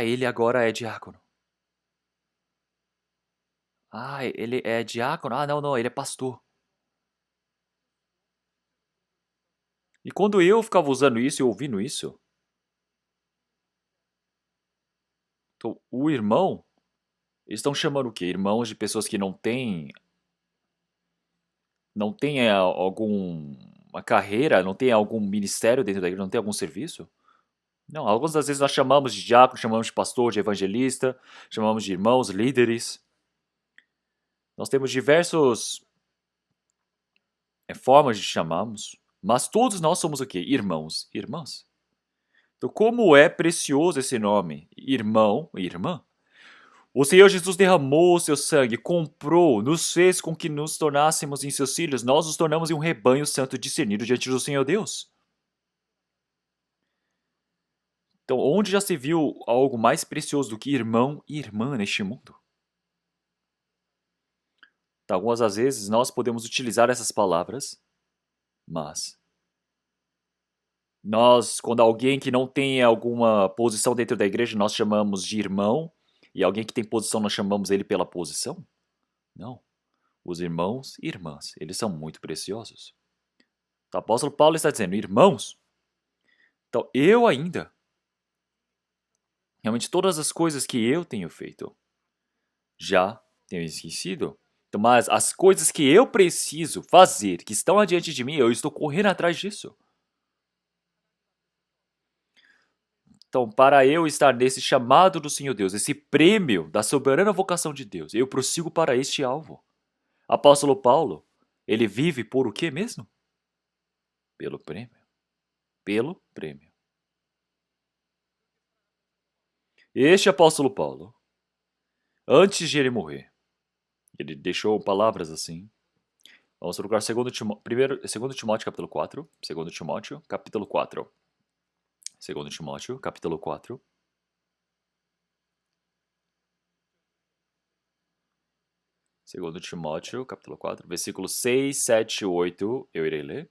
Ele agora é diácono. Ele é diácono? Não, ele é pastor. E quando eu ficava usando isso e ouvindo isso, então, o irmão, eles estão chamando o quê? Irmãos de pessoas que não têm alguma carreira, não tem algum ministério dentro da igreja, não tem algum serviço? Não, algumas das vezes nós chamamos de diácono, chamamos de pastor, de evangelista, chamamos de irmãos, líderes. Nós temos diversas formas de chamarmos, mas todos nós somos o quê? Irmãos e irmãs. Então, como é precioso esse nome, irmão e irmã? O Senhor Jesus derramou o seu sangue, comprou, nos fez com que nos tornássemos em seus filhos, nós nos tornamos em um rebanho santo discernido diante do Senhor Deus. Então, onde já se viu algo mais precioso do que irmão e irmã neste mundo? Então, algumas das vezes nós podemos utilizar essas palavras, mas quando alguém que não tem alguma posição dentro da igreja, nós chamamos de irmão, e alguém que tem posição, nós chamamos ele pela posição? Não. Os irmãos e irmãs, eles são muito preciosos. O apóstolo Paulo está dizendo, irmãos, então eu ainda, realmente todas as coisas que eu tenho feito, já tenho esquecido. Então, mas as coisas que eu preciso fazer, que estão adiante de mim, eu estou correndo atrás disso. Então, para eu estar nesse chamado do Senhor Deus, esse prêmio da soberana vocação de Deus, eu prossigo para este alvo. Apóstolo Paulo, ele vive por o quê mesmo? Pelo prêmio. Pelo prêmio. Este apóstolo Paulo, antes de ele morrer, ele deixou palavras assim. Vamos procurar 2 Timóteo capítulo 4. 2 Timóteo capítulo 4. 2 Timóteo capítulo 4. 2 Timóteo capítulo 4, versículos 6, 7 e 8, eu irei ler.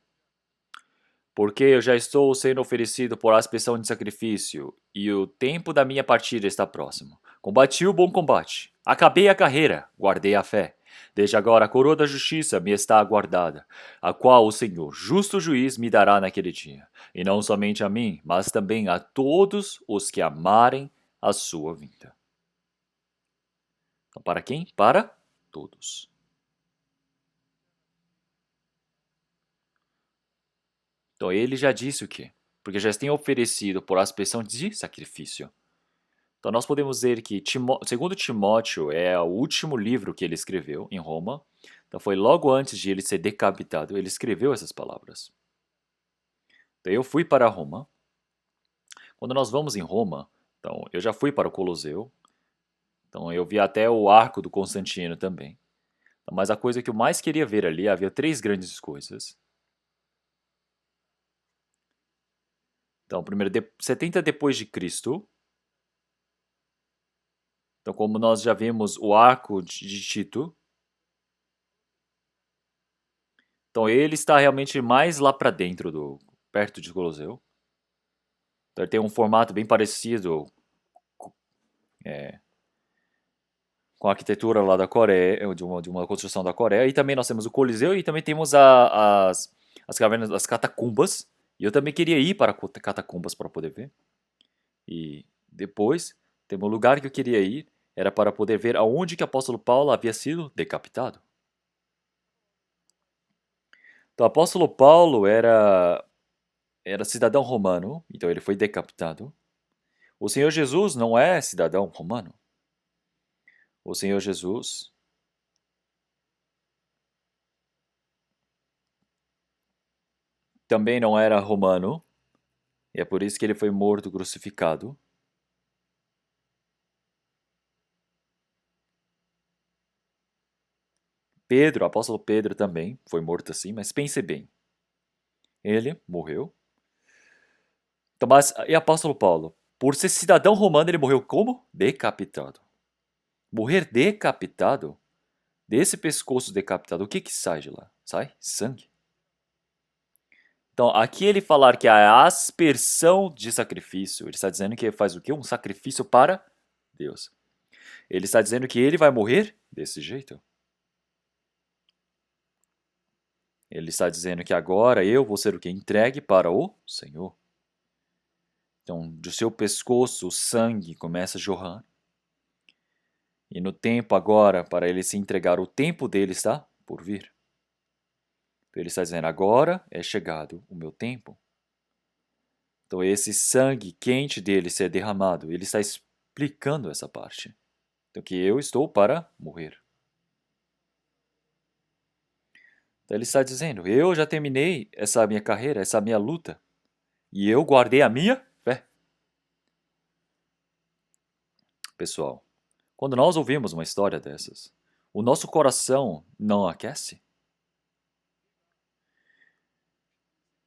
Porque eu já estou sendo oferecido por aspersão de sacrifício, e o tempo da minha partida está próximo. Combati o bom combate, acabei a carreira, guardei a fé. Desde agora a coroa da justiça me está aguardada, a qual o Senhor, justo juiz, me dará naquele dia. E não somente a mim, mas também a todos os que amarem a sua vinda. Então, para quem? Para todos. Então ele já disse o quê? Porque já tem oferecido por aspersão de sacrifício. Então nós podemos ver que segundo Timóteo é o último livro que ele escreveu em Roma. Então foi logo antes de ele ser decapitado, ele escreveu essas palavras. Então eu fui para Roma. Quando nós vamos em Roma, então eu já fui para o Coliseu. Então eu vi até o Arco do Constantino também. Então, mas a coisa que eu mais queria ver ali, havia três grandes coisas. Então, primeiro, 70 depois de Cristo. Então, como nós já vimos o Arco de Tito, então ele está realmente mais lá para dentro, perto de Coliseu. Então ele tem um formato bem parecido com a arquitetura lá da Coreia, de uma construção da Coreia. E também nós temos o Coliseu e também temos as cavernas, as catacumbas. E eu também queria ir para catacumbas para poder ver. E depois, tem um lugar que eu queria ir, era para poder ver aonde que o apóstolo Paulo havia sido decapitado. Então, o apóstolo Paulo era cidadão romano, então ele foi decapitado. O Senhor Jesus não é cidadão romano. O Senhor Jesus também não era romano, e é por isso que ele foi morto crucificado. Pedro, o apóstolo Pedro também foi morto assim, mas pense bem. Ele morreu. Então, mas, e o apóstolo Paulo? Por ser cidadão romano, ele morreu como? Decapitado. Morrer decapitado? Desse pescoço decapitado, o que que sai de lá? Sai sangue. Então, aqui ele falar que a aspersão de sacrifício, ele está dizendo que faz o quê? Um sacrifício para Deus. Ele está dizendo que ele vai morrer desse jeito. Ele está dizendo que agora eu vou ser o que? Entregue para o Senhor. Então, do seu pescoço o sangue começa a jorrar. E no tempo agora, para ele se entregar, o tempo dele está por vir. Então, ele está dizendo, agora é chegado o meu tempo. Então, esse sangue quente dele ser derramado, ele está explicando essa parte. Então, que eu estou para morrer. Então, ele está dizendo, eu já terminei essa minha carreira, essa minha luta. E eu guardei a minha fé. Pessoal, quando nós ouvimos uma história dessas, o nosso coração não aquece?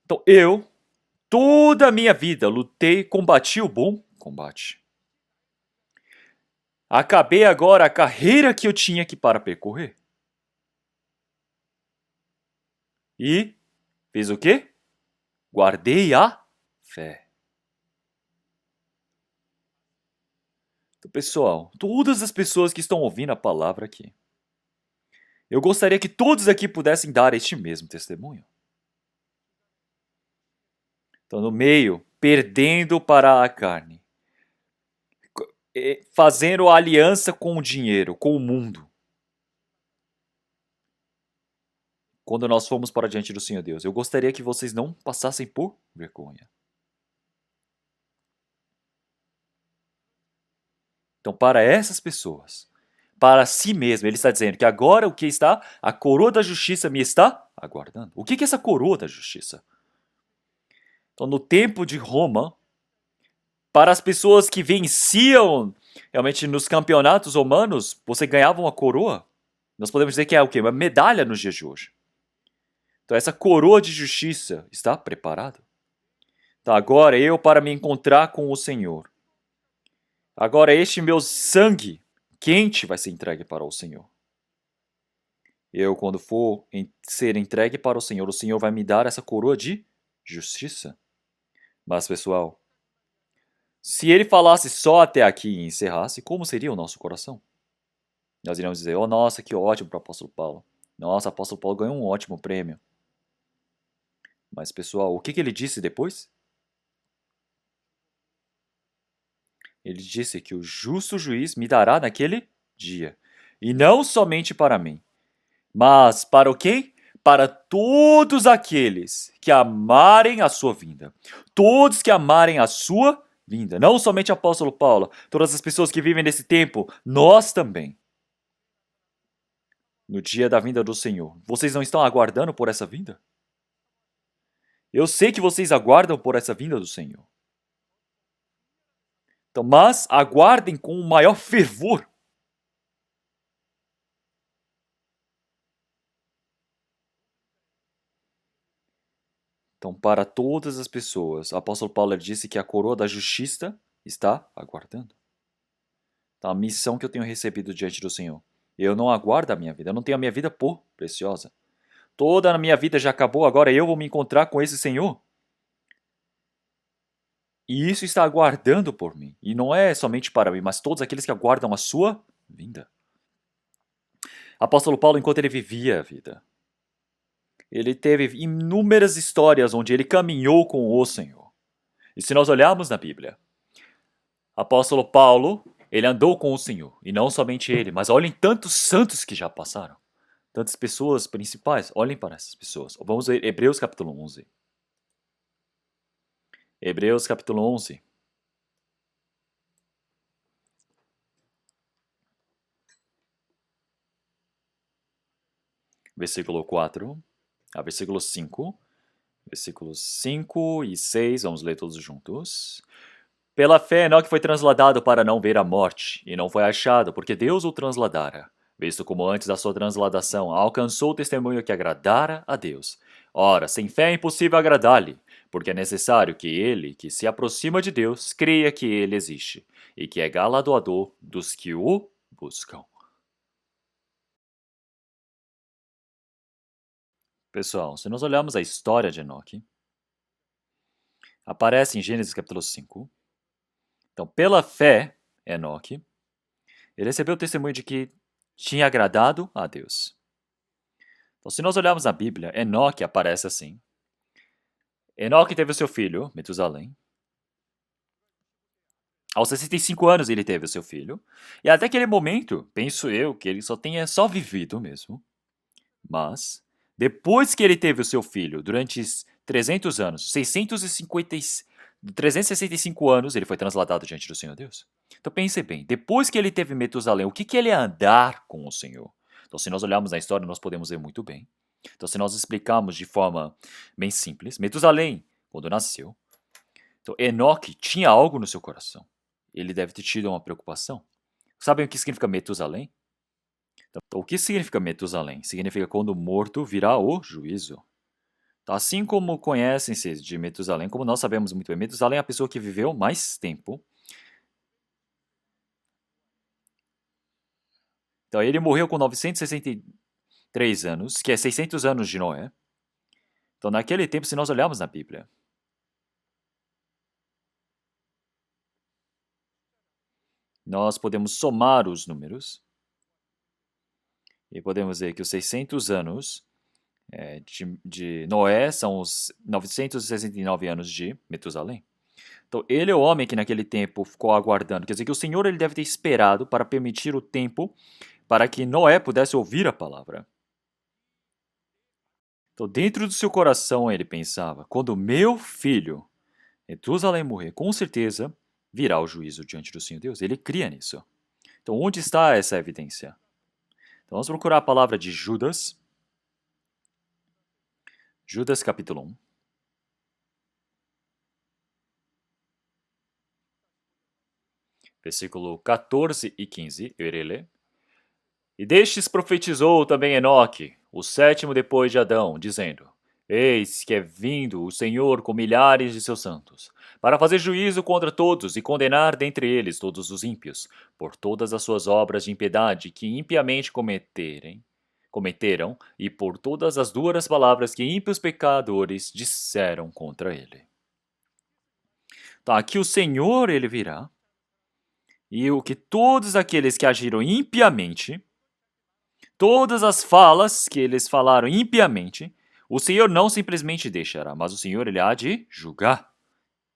Então, eu, toda a minha vida, lutei, combati o bom combate. Acabei agora a carreira que eu tinha que para percorrer. E fiz o quê? Guardei a fé. Então, pessoal, todas as pessoas que estão ouvindo a palavra aqui, eu gostaria que todos aqui pudessem dar este mesmo testemunho. Então, no meio, perdendo para a carne, fazendo aliança com o dinheiro, com o mundo. Quando nós fomos para diante do Senhor Deus, eu gostaria que vocês não passassem por vergonha. Então, para essas pessoas, para si mesmo, ele está dizendo que agora o que está? A coroa da justiça me está aguardando. O que é essa coroa da justiça? Então, no tempo de Roma, para as pessoas que venciam realmente nos campeonatos romanos, você ganhava uma coroa. Nós podemos dizer que é o quê? Uma medalha nos dias de hoje. Então, essa coroa de justiça está preparada. Então, agora eu para me encontrar com o Senhor. Agora este meu sangue quente vai ser entregue para o Senhor. Eu, quando for ser entregue para o Senhor vai me dar essa coroa de justiça. Mas, pessoal, se ele falasse só até aqui e encerrasse, como seria o nosso coração? Nós iríamos dizer, oh nossa, que ótimo para o apóstolo Paulo. Nossa, o apóstolo Paulo ganhou um ótimo prêmio. Mas, pessoal, o que ele disse depois? Ele disse que o justo juiz me dará naquele dia. E não somente para mim, mas para o quê? Para todos aqueles que amarem a sua vinda. Todos que amarem a sua vinda. Não somente o apóstolo Paulo, todas as pessoas que vivem nesse tempo, nós também. No dia da vinda do Senhor. Vocês não estão aguardando por essa vinda? Eu sei que vocês aguardam por essa vinda do Senhor. Então, mas aguardem com o maior fervor. Então, para todas as pessoas, o apóstolo Paulo disse que a coroa da justiça está aguardando. Então, a missão que eu tenho recebido diante do Senhor. Eu não aguardo a minha vida, eu não tenho a minha vida por preciosa. Toda a minha vida já acabou, agora eu vou me encontrar com esse Senhor. E isso está aguardando por mim. E não é somente para mim, mas todos aqueles que aguardam a sua vinda. Apóstolo Paulo, enquanto ele vivia a vida, ele teve inúmeras histórias onde ele caminhou com o Senhor. E se nós olharmos na Bíblia, apóstolo Paulo, ele andou com o Senhor. E não somente ele, mas olhem tantos santos que já passaram. Tantas pessoas principais, olhem para essas pessoas. Vamos ver Hebreus capítulo 11. Hebreus capítulo 11. Versículo 4 a versículo 5. Versículos 5 e 6, vamos ler todos juntos. Pela fé, Enoque foi transladado para não ver a morte, e não foi achado, porque Deus o transladara. Visto como antes da sua transladação alcançou o testemunho que agradara a Deus. Ora, sem fé é impossível agradar-lhe, porque é necessário que ele, que se aproxima de Deus, creia que ele existe, e que é galardoador dos que o buscam. Pessoal, se nós olharmos a história de Enoque, aparece em Gênesis capítulo 5. Então, pela fé, Enoque, ele recebeu o testemunho de que tinha agradado a Deus. Então, se nós olharmos na Bíblia, Enoque aparece assim. Enoque teve o seu filho, Metusalém. Aos 65 anos ele teve o seu filho. E até aquele momento, penso eu, que ele só tenha só vivido mesmo. Mas, depois que ele teve o seu filho, durante 300 anos, 365 anos, ele foi transladado diante do Senhor Deus. Então pense bem, depois que ele teve Metusalém, o que ele é andar com o Senhor? Então se nós olharmos na história, nós podemos ver muito bem. Então se nós explicarmos de forma bem simples, Metusalém, quando nasceu, então Enoque tinha algo no seu coração. Ele deve ter tido uma preocupação. Sabem o que significa Metusalém? Então, o que significa Metusalém? Significa quando o morto virá o juízo. Então, assim como conhecem-se de Metusalém, como nós sabemos muito bem, Metusalém é a pessoa que viveu mais tempo. Então, ele morreu com 963 anos, que é 600 anos de Noé. Então, naquele tempo, se nós olharmos na Bíblia, nós podemos somar os números e podemos ver que os 600 anos de Noé são os 969 anos de Metusalém. Então, ele é o homem que naquele tempo ficou aguardando. Quer dizer que o Senhor ele deve ter esperado para permitir o tempo para que Noé pudesse ouvir a palavra. Então, dentro do seu coração, ele pensava: quando meu filho, Metusalém, morrer, com certeza virá o juízo diante do Senhor Deus. Ele cria nisso. Então, onde está essa evidência? Então, vamos procurar a palavra de Judas. Judas capítulo 1. Versículo 14 e 15, eu irei ler. E destes profetizou também Enoque, o sétimo depois de Adão, dizendo: Eis que é vindo o Senhor com milhares de seus santos, para fazer juízo contra todos e condenar dentre eles todos os ímpios, por todas as suas obras de impiedade que impiamente cometeram, e por todas as duras palavras que ímpios pecadores disseram contra ele. Tá, aqui o Senhor, ele virá, e o que todos aqueles que agiram impiamente, todas as falas que eles falaram impiamente, o Senhor não simplesmente deixará, mas o Senhor ele há de julgar.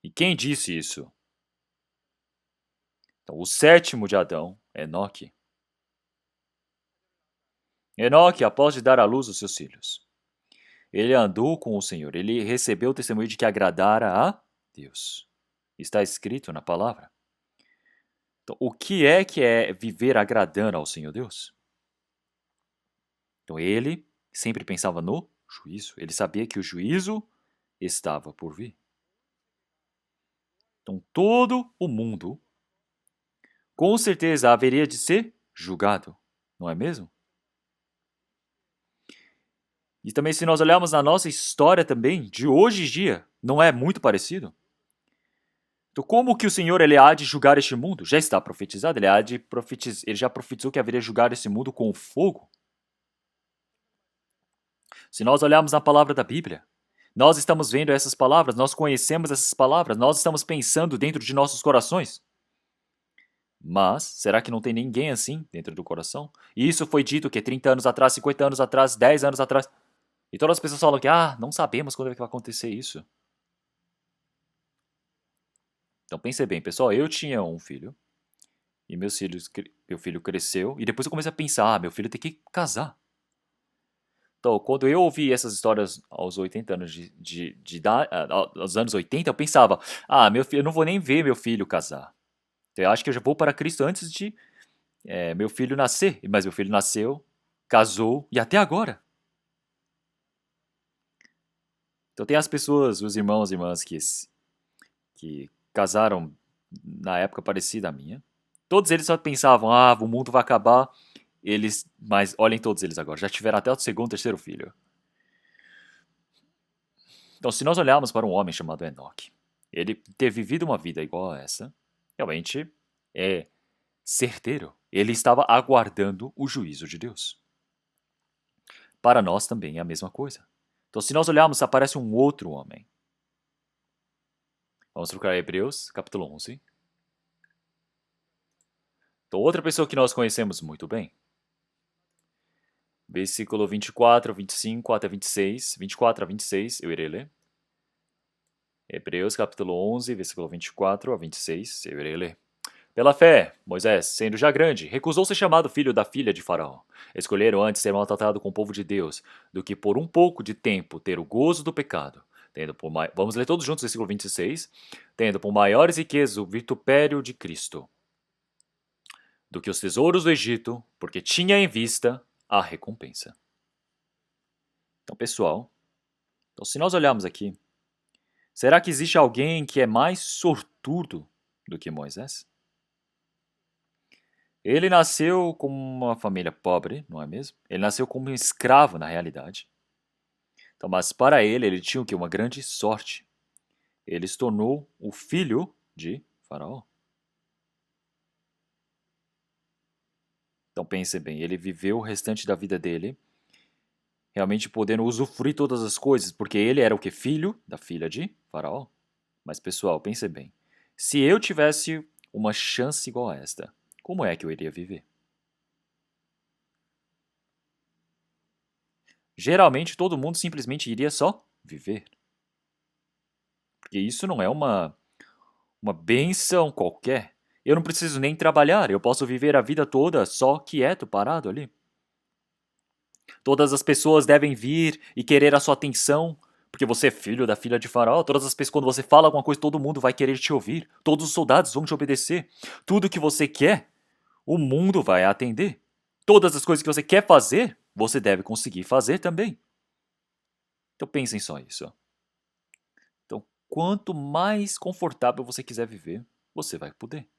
E quem disse isso? Então, o sétimo de Adão, Enoque. Enoque, após de dar à luz os seus filhos, ele andou com o Senhor, ele recebeu o testemunho de que agradara a Deus. Está escrito na palavra. Então, o que é viver agradando ao Senhor Deus? Então, ele sempre pensava no juízo. Ele sabia que o juízo estava por vir. Então, todo o mundo, com certeza, haveria de ser julgado, não é mesmo? E também, se nós olharmos na nossa história também, de hoje em dia, não é muito parecido? Então, como que o Senhor ele há de julgar este mundo? Já está profetizado, ele já profetizou que haveria de julgar esse mundo com fogo. Se nós olharmos na palavra da Bíblia, nós estamos vendo essas palavras, nós conhecemos essas palavras, nós estamos pensando dentro de nossos corações. Mas, será que não tem ninguém assim dentro do coração? E isso foi dito que 30 anos atrás, 50 anos atrás, 10 anos atrás. E todas as pessoas falam que, não sabemos quando é que vai acontecer isso. Então pense bem, pessoal, eu tinha um filho, e meu filho cresceu, e depois eu comecei a pensar, meu filho tem que casar. Então, quando eu ouvi essas histórias aos 80 anos de idade, aos anos 80, eu pensava, meu filho, eu não vou nem ver meu filho casar. Então, eu acho que eu já vou para Cristo antes de meu filho nascer. Mas meu filho nasceu, casou, e até agora. Então, tem as pessoas, os irmãos e irmãs que casaram na época parecida à minha. Todos eles só pensavam, o mundo vai acabar. Mas olhem todos eles agora, já tiveram até o segundo, terceiro filho. Então, se nós olharmos para um homem chamado Enoque, ele ter vivido uma vida igual a essa, realmente é certeiro. Ele estava aguardando o juízo de Deus. Para nós também é a mesma coisa. Então, se nós olharmos, aparece um outro homem. Vamos procurar Hebreus, capítulo 11. Então, outra pessoa que nós conhecemos muito bem. Versículo 24, 25 até 26. 24 a 26, eu irei ler. Hebreus, capítulo 11, versículo 24 a 26, eu irei ler. Pela fé, Moisés, sendo já grande, recusou ser chamado filho da filha de Faraó. Escolheram antes ser maltratado com o povo de Deus, do que por um pouco de tempo ter o gozo do pecado. Vamos ler todos juntos, versículo 26. Tendo por maiores riquezas o vitupério de Cristo, do que os tesouros do Egito, porque tinha em vista a recompensa. Então, pessoal, se nós olharmos aqui, será que existe alguém que é mais sortudo do que Moisés? Ele nasceu com uma família pobre, não é mesmo? Ele nasceu como um escravo, na realidade. Então, mas para ele tinha o quê? Uma grande sorte. Ele se tornou o filho de Faraó. Então pense bem, ele viveu o restante da vida dele realmente podendo usufruir todas as coisas, porque ele era o que? Filho da filha de Faraó. Mas pessoal, pense bem, se eu tivesse uma chance igual a esta, como é que eu iria viver? Geralmente todo mundo simplesmente iria só viver. Porque isso não é uma benção qualquer. Eu não preciso nem trabalhar, eu posso viver a vida toda só quieto, parado ali. Todas as pessoas devem vir e querer a sua atenção, Porque você é filho da filha de Faraó. Todas as pessoas, quando você fala alguma coisa, todo mundo vai querer te ouvir. Todos os soldados vão te obedecer. Tudo que você quer, o mundo vai atender. Todas as coisas que você quer fazer, você deve conseguir fazer também. Então pensem só isso. Então, quanto mais confortável você quiser viver, você vai poder.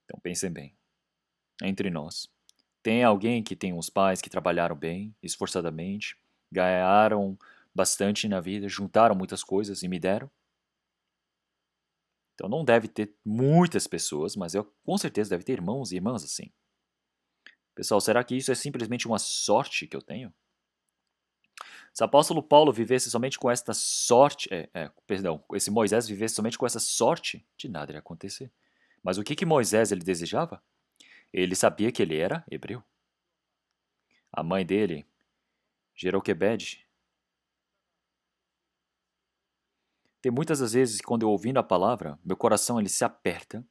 Então pensem bem. Entre nós, tem alguém que tem uns pais que trabalharam bem, esforçadamente, ganharam bastante na vida, juntaram muitas coisas e me deram? Então não deve ter muitas pessoas, mas eu com certeza deve ter irmãos e irmãs assim. Pessoal, será que isso é simplesmente uma sorte que eu tenho? Se o apóstolo Paulo vivesse somente com esta sorte, perdão, esse Moisés vivesse somente com essa sorte, de nada iria acontecer. Mas o que que Moisés ele desejava? Ele sabia que ele era hebreu. A mãe dele, Jeroquebede, tem muitas das vezes que quando eu ouvindo a palavra, meu coração ele se aperta.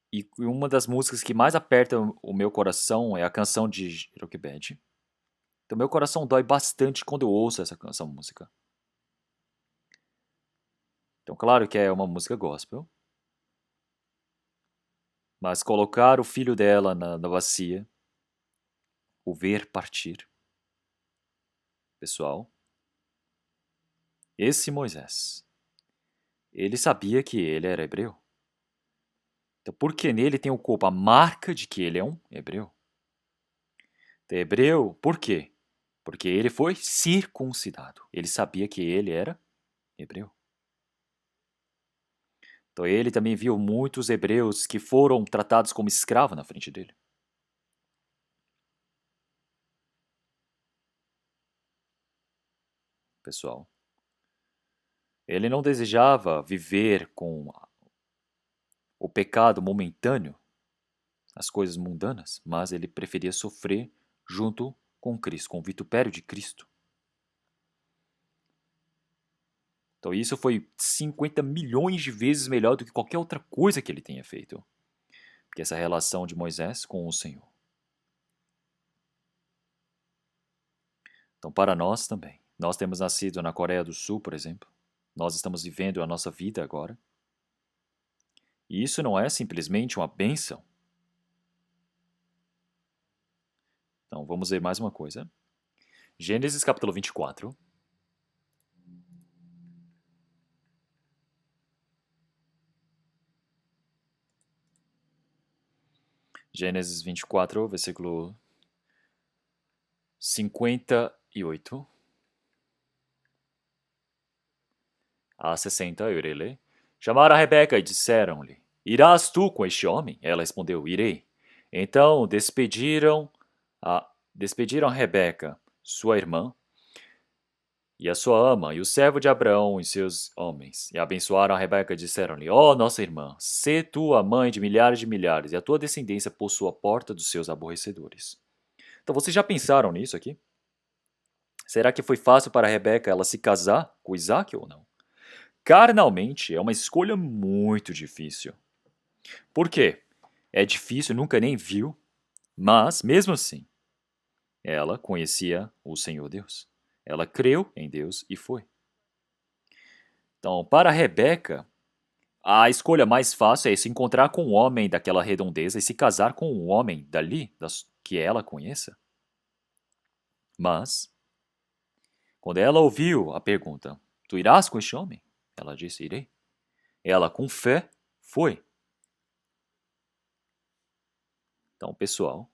E uma das músicas que mais aperta o meu coração é a canção de Jeroquebede. Então meu coração dói bastante quando eu ouço essa música. Então claro que é uma música gospel, mas colocar o filho dela na bacia, o ver partir, pessoal, esse Moisés, ele sabia que ele era hebreu. Então porque nele tem o corpo, a marca de que ele é um hebreu. Então, hebreu, por quê? Porque ele foi circuncidado. Ele sabia que ele era hebreu. Então ele também viu muitos hebreus que foram tratados como escravos na frente dele. Pessoal, ele não desejava viver com o pecado momentâneo, as coisas mundanas, mas ele preferia sofrer junto com Cristo, com o vitupério de Cristo. Então isso foi 50 milhões de vezes melhor do que qualquer outra coisa que ele tenha feito. Porque essa relação de Moisés com o Senhor. Então para nós também. Nós temos nascido na Coreia do Sul, por exemplo. Nós estamos vivendo a nossa vida agora. E isso não é simplesmente uma bênção. Então vamos ver mais uma coisa. Gênesis capítulo 24. Gênesis 24, versículo 58 a 60, eu irei ler. Chamaram a Rebeca e disseram-lhe: Irás tu com este homem? Ela respondeu: Irei. Então despediram a Rebeca, sua irmã, e a sua ama, e o servo de Abraão e seus homens, e abençoaram a Rebeca e disseram-lhe: Ó nossa irmã, sê tu a mãe de milhares, e a tua descendência possua a porta dos seus aborrecedores. Então vocês já pensaram nisso aqui? Será que foi fácil para Rebeca ela se casar com Isaac ou não? Carnalmente, é uma escolha muito difícil. Por quê? É difícil, nunca nem viu, mas, mesmo assim, ela conhecia o Senhor Deus. Ela creu em Deus e foi. Então, para Rebeca, a escolha mais fácil é se encontrar com um homem daquela redondeza e se casar com um homem dali, que ela conheça. Mas, quando ela ouviu a pergunta, tu irás com este homem? Ela disse, irei. Ela, com fé, foi. Então, pessoal,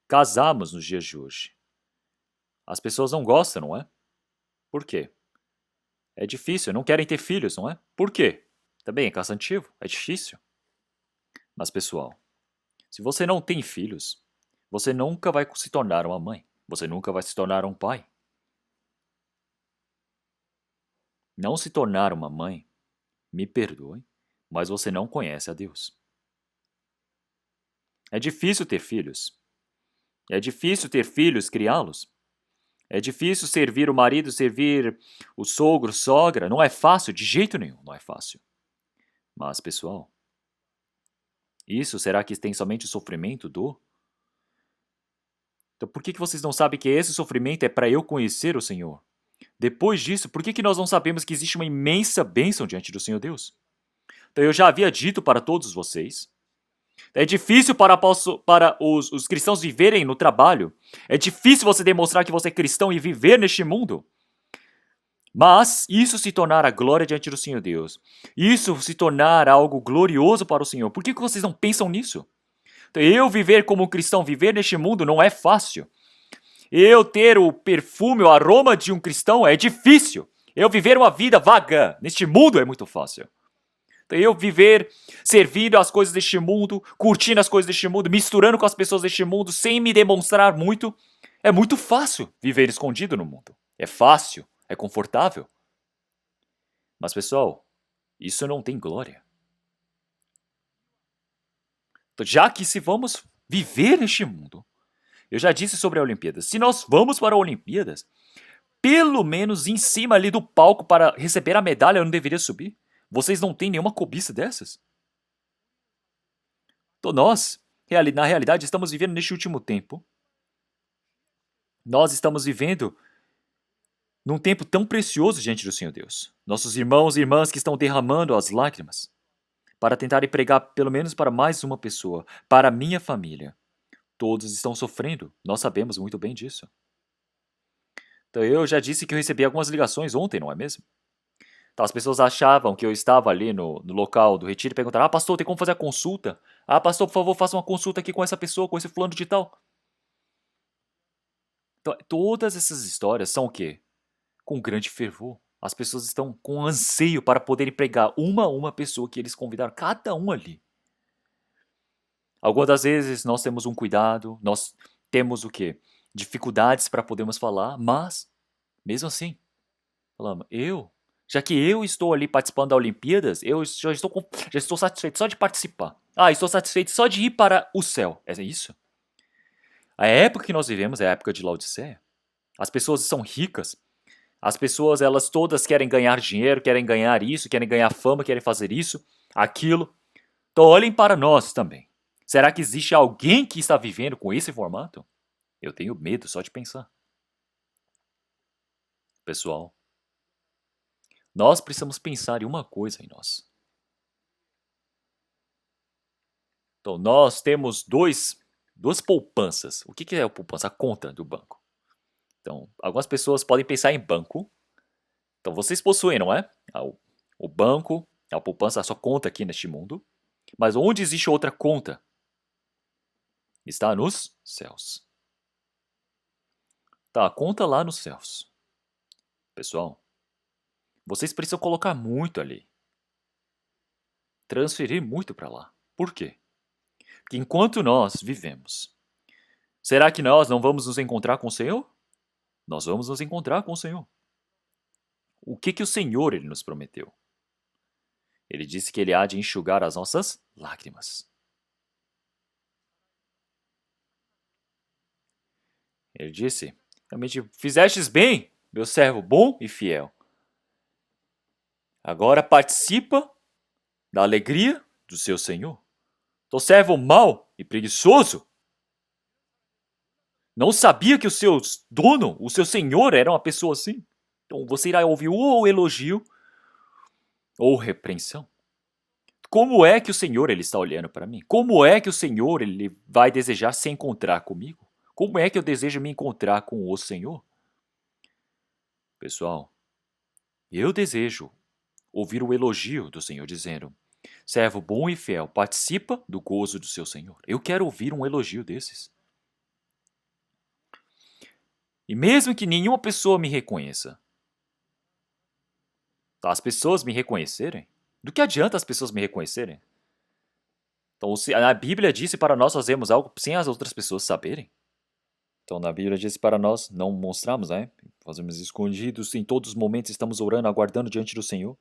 casamos nos dias de hoje. As pessoas não gostam, não é? Por quê? É difícil, não querem ter filhos, não é? Por quê? Também é cansativo, é difícil. Mas, pessoal, se você não tem filhos, você nunca vai se tornar uma mãe. Você nunca vai se tornar um pai. Não se tornar uma mãe, me perdoe, mas você não conhece a Deus. É difícil ter filhos. É difícil ter filhos, criá-los. É difícil servir o marido, servir o sogro, sogra. Não é fácil, de jeito nenhum, não é fácil. Mas, pessoal, isso será que tem somente sofrimento, dor? Então por que que vocês não sabem que esse sofrimento é para eu conhecer o Senhor? Depois disso, por que que nós não sabemos que existe uma imensa bênção diante do Senhor Deus? Então eu já havia dito para todos vocês. É difícil para os cristãos viverem no trabalho. É difícil você demonstrar que você é cristão e viver neste mundo. Mas isso se tornar a glória diante do Senhor Deus. Isso se tornar algo glorioso para o Senhor. Por que que vocês não pensam nisso? Então, eu viver como um cristão, viver neste mundo não é fácil. Eu ter o perfume, o aroma de um cristão é difícil. Eu viver uma vida vagã neste mundo é muito fácil. Então, eu viver servindo as coisas deste mundo, curtindo as coisas deste mundo, misturando com as pessoas deste mundo, sem me demonstrar muito, é muito fácil viver escondido no mundo. É fácil, é confortável. Mas, pessoal, isso não tem glória. Então, já que se vamos viver neste mundo, eu já disse sobre a Olimpíadas, se nós vamos para a Olimpíadas, pelo menos em cima ali do palco para receber a medalha eu não deveria subir? Vocês não têm nenhuma cobiça dessas? Então nós, na realidade, estamos vivendo neste último tempo. Nós estamos vivendo num tempo tão precioso diante do Senhor Deus. Nossos irmãos e irmãs que estão derramando as lágrimas para tentarem pregar pelo menos para mais uma pessoa, para a minha família. Todos estão sofrendo, nós sabemos muito bem disso. Então eu já disse que eu recebi algumas ligações ontem, não é mesmo? Então, as pessoas achavam que eu estava ali no local do retiro e perguntaram: Ah, pastor, tem como fazer a consulta? Ah, pastor, por favor, faça uma consulta aqui com essa pessoa, com esse fulano de tal. Então, todas essas histórias são o quê? Com grande fervor. As pessoas estão com anseio para poderem pregar uma a uma pessoa que eles convidaram, cada um ali. Algumas das vezes nós temos um cuidado, nós temos o quê? Dificuldades para podermos falar, mas, mesmo assim, falamos, já que eu estou ali participando da Olimpíadas, eu já estou satisfeito só de participar. Ah, estou satisfeito só de ir para o céu. É isso? A época que nós vivemos é a época de Laodiceia. As pessoas são ricas. As pessoas, elas todas querem ganhar dinheiro, querem ganhar isso, querem ganhar fama, querem fazer isso, aquilo. Então olhem para nós também. Será que existe alguém que está vivendo com esse formato? Eu tenho medo só de pensar. Pessoal, nós precisamos pensar em uma coisa em nós. Então, nós temos duas poupanças. O que é a poupança? A conta do banco. Então, algumas pessoas podem pensar em banco. Então, vocês possuem, não é? O banco, a poupança, a sua conta aqui neste mundo. Mas onde existe outra conta? Está nos céus. Tá, a conta lá nos céus. Pessoal, vocês precisam colocar muito ali. Transferir muito para lá. Por quê? Porque enquanto nós vivemos, será que nós não vamos nos encontrar com o Senhor? Nós vamos nos encontrar com o Senhor. O que o Senhor ele nos prometeu? Ele disse que ele há de enxugar as nossas lágrimas. Ele disse, realmente fizestes bem, meu servo bom e fiel. Agora participa da alegria do seu Senhor. Teu servo mau e preguiçoso, não sabia que o seu dono, o seu senhor, era uma pessoa assim. Então você irá ouvir ou elogio ou repreensão. Como é que o Senhor ele está olhando para mim? Como é que o Senhor ele vai desejar se encontrar comigo? Como é que eu desejo me encontrar com o Senhor? Pessoal, eu desejo ouvir o elogio do Senhor dizendo: servo bom e fiel, participa do gozo do seu Senhor. Eu quero ouvir um elogio desses. E mesmo que nenhuma pessoa me reconheça, as pessoas me reconhecerem, do que adianta as pessoas me reconhecerem? Então, a Bíblia disse para nós fazermos algo sem as outras pessoas saberem. Então, na Bíblia disse para nós não mostrarmos, né? Fazemos escondidos, em todos os momentos estamos orando, aguardando diante do Senhor.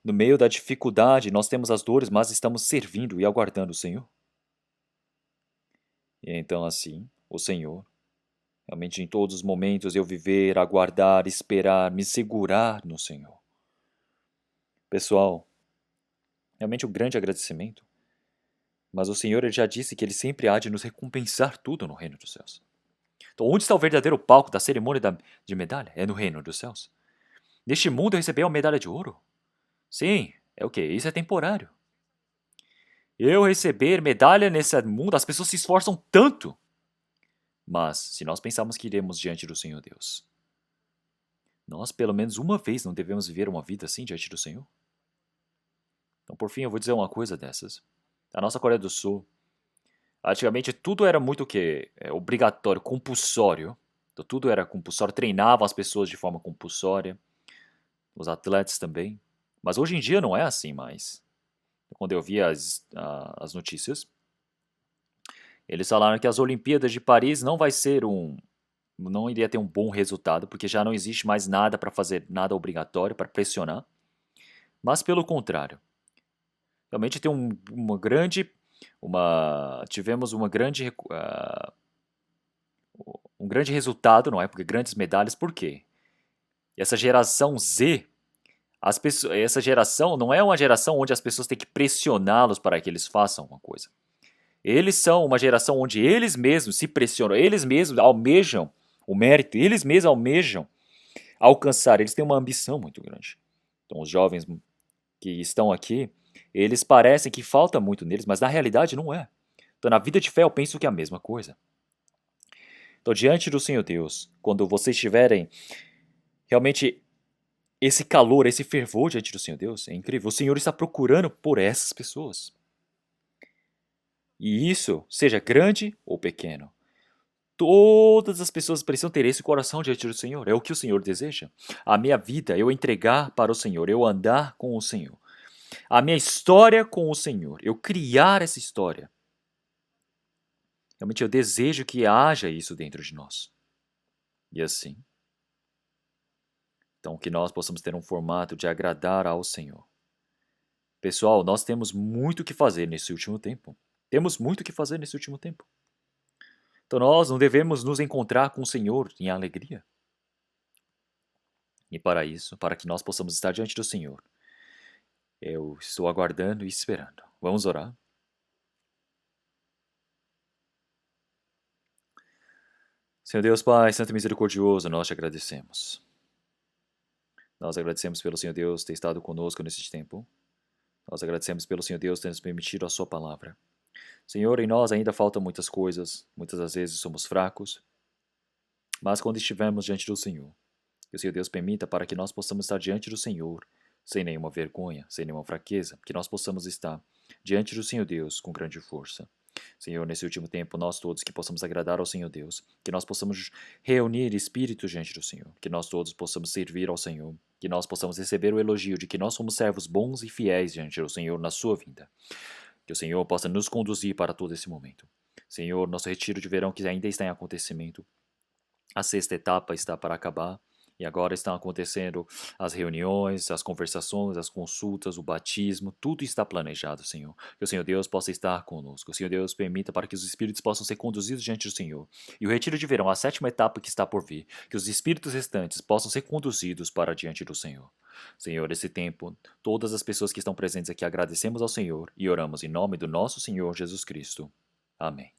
No meio da dificuldade, nós temos as dores, mas estamos servindo e aguardando o Senhor. E então, assim, o Senhor, realmente em todos os momentos eu viver, aguardar, esperar, me segurar no Senhor. Pessoal, realmente um grande agradecimento. Mas o Senhor ele já disse que Ele sempre há de nos recompensar tudo no reino dos céus. Então, onde está o verdadeiro palco da cerimônia de medalha? É no reino dos céus. Neste mundo eu recebi uma medalha de ouro? Sim, é o quê? Isso é temporário. Eu receber medalha nesse mundo, as pessoas se esforçam tanto. Mas, se nós pensarmos que iremos diante do Senhor Deus, nós pelo menos uma vez não devemos viver uma vida assim diante do Senhor? Então, por fim, eu vou dizer uma coisa dessas. A nossa Coreia do Sul, antigamente tudo era muito o quê? Obrigatório, compulsório. Então, tudo era compulsório, treinavam as pessoas de forma compulsória, os atletas também. Mas hoje em dia não é assim mais. Quando eu vi as notícias, eles falaram que as Olimpíadas de Paris não iria ter um bom resultado, porque já não existe mais nada para fazer, nada obrigatório para pressionar. Mas pelo contrário, realmente tem tivemos um grande resultado, não é? Porque grandes medalhas, por quê? Essa geração Z, essa geração não é uma geração onde as pessoas têm que pressioná-los para que eles façam uma coisa. Eles são uma geração onde eles mesmos se pressionam, eles mesmos almejam o mérito, eles mesmos almejam alcançar, eles têm uma ambição muito grande. Então, os jovens que estão aqui, eles parecem que falta muito neles, mas na realidade não é. Então, na vida de fé, eu penso que é a mesma coisa. Então, diante do Senhor Deus, quando vocês tiverem realmente esse calor, esse fervor diante do Senhor Deus, é incrível. O Senhor está procurando por essas pessoas. E isso, seja grande ou pequeno, todas as pessoas precisam ter esse coração diante do Senhor. É o que o Senhor deseja. A minha vida, eu entregar para o Senhor, eu andar com o Senhor. A minha história com o Senhor, eu criar essa história. Realmente eu desejo que haja isso dentro de nós. E assim, então que nós possamos ter um formato de agradar ao Senhor. Pessoal, nós temos muito o que fazer nesse último tempo. Temos muito o que fazer nesse último tempo. Então nós não devemos nos encontrar com o Senhor em alegria. E para isso, para que nós possamos estar diante do Senhor, eu estou aguardando e esperando. Vamos orar? Senhor Deus Pai, Santo e Misericordioso, nós te agradecemos. Nós agradecemos pelo Senhor Deus ter estado conosco nesse tempo. Nós agradecemos pelo Senhor Deus ter nos permitido a sua palavra. Senhor, em nós ainda faltam muitas coisas, muitas das vezes somos fracos, mas quando estivermos diante do Senhor, que o Senhor Deus permita para que nós possamos estar diante do Senhor, sem nenhuma vergonha, sem nenhuma fraqueza, que nós possamos estar diante do Senhor Deus com grande força. Senhor, nesse último tempo, nós todos que possamos agradar ao Senhor Deus, que nós possamos reunir espíritos diante do Senhor, que nós todos possamos servir ao Senhor, que nós possamos receber o elogio de que nós somos servos bons e fiéis diante do Senhor na sua vinda. Que o Senhor possa nos conduzir para todo esse momento. Senhor, nosso retiro de verão que ainda está em acontecimento, a sexta etapa está para acabar. E agora estão acontecendo as reuniões, as conversações, as consultas, o batismo, tudo está planejado, Senhor. Que o Senhor Deus possa estar conosco. Que o Senhor Deus permita para que os espíritos possam ser conduzidos diante do Senhor. E o retiro de verão, a sétima etapa que está por vir, que os espíritos restantes possam ser conduzidos para diante do Senhor. Senhor, esse tempo, todas as pessoas que estão presentes aqui agradecemos ao Senhor e oramos em nome do nosso Senhor Jesus Cristo. Amém.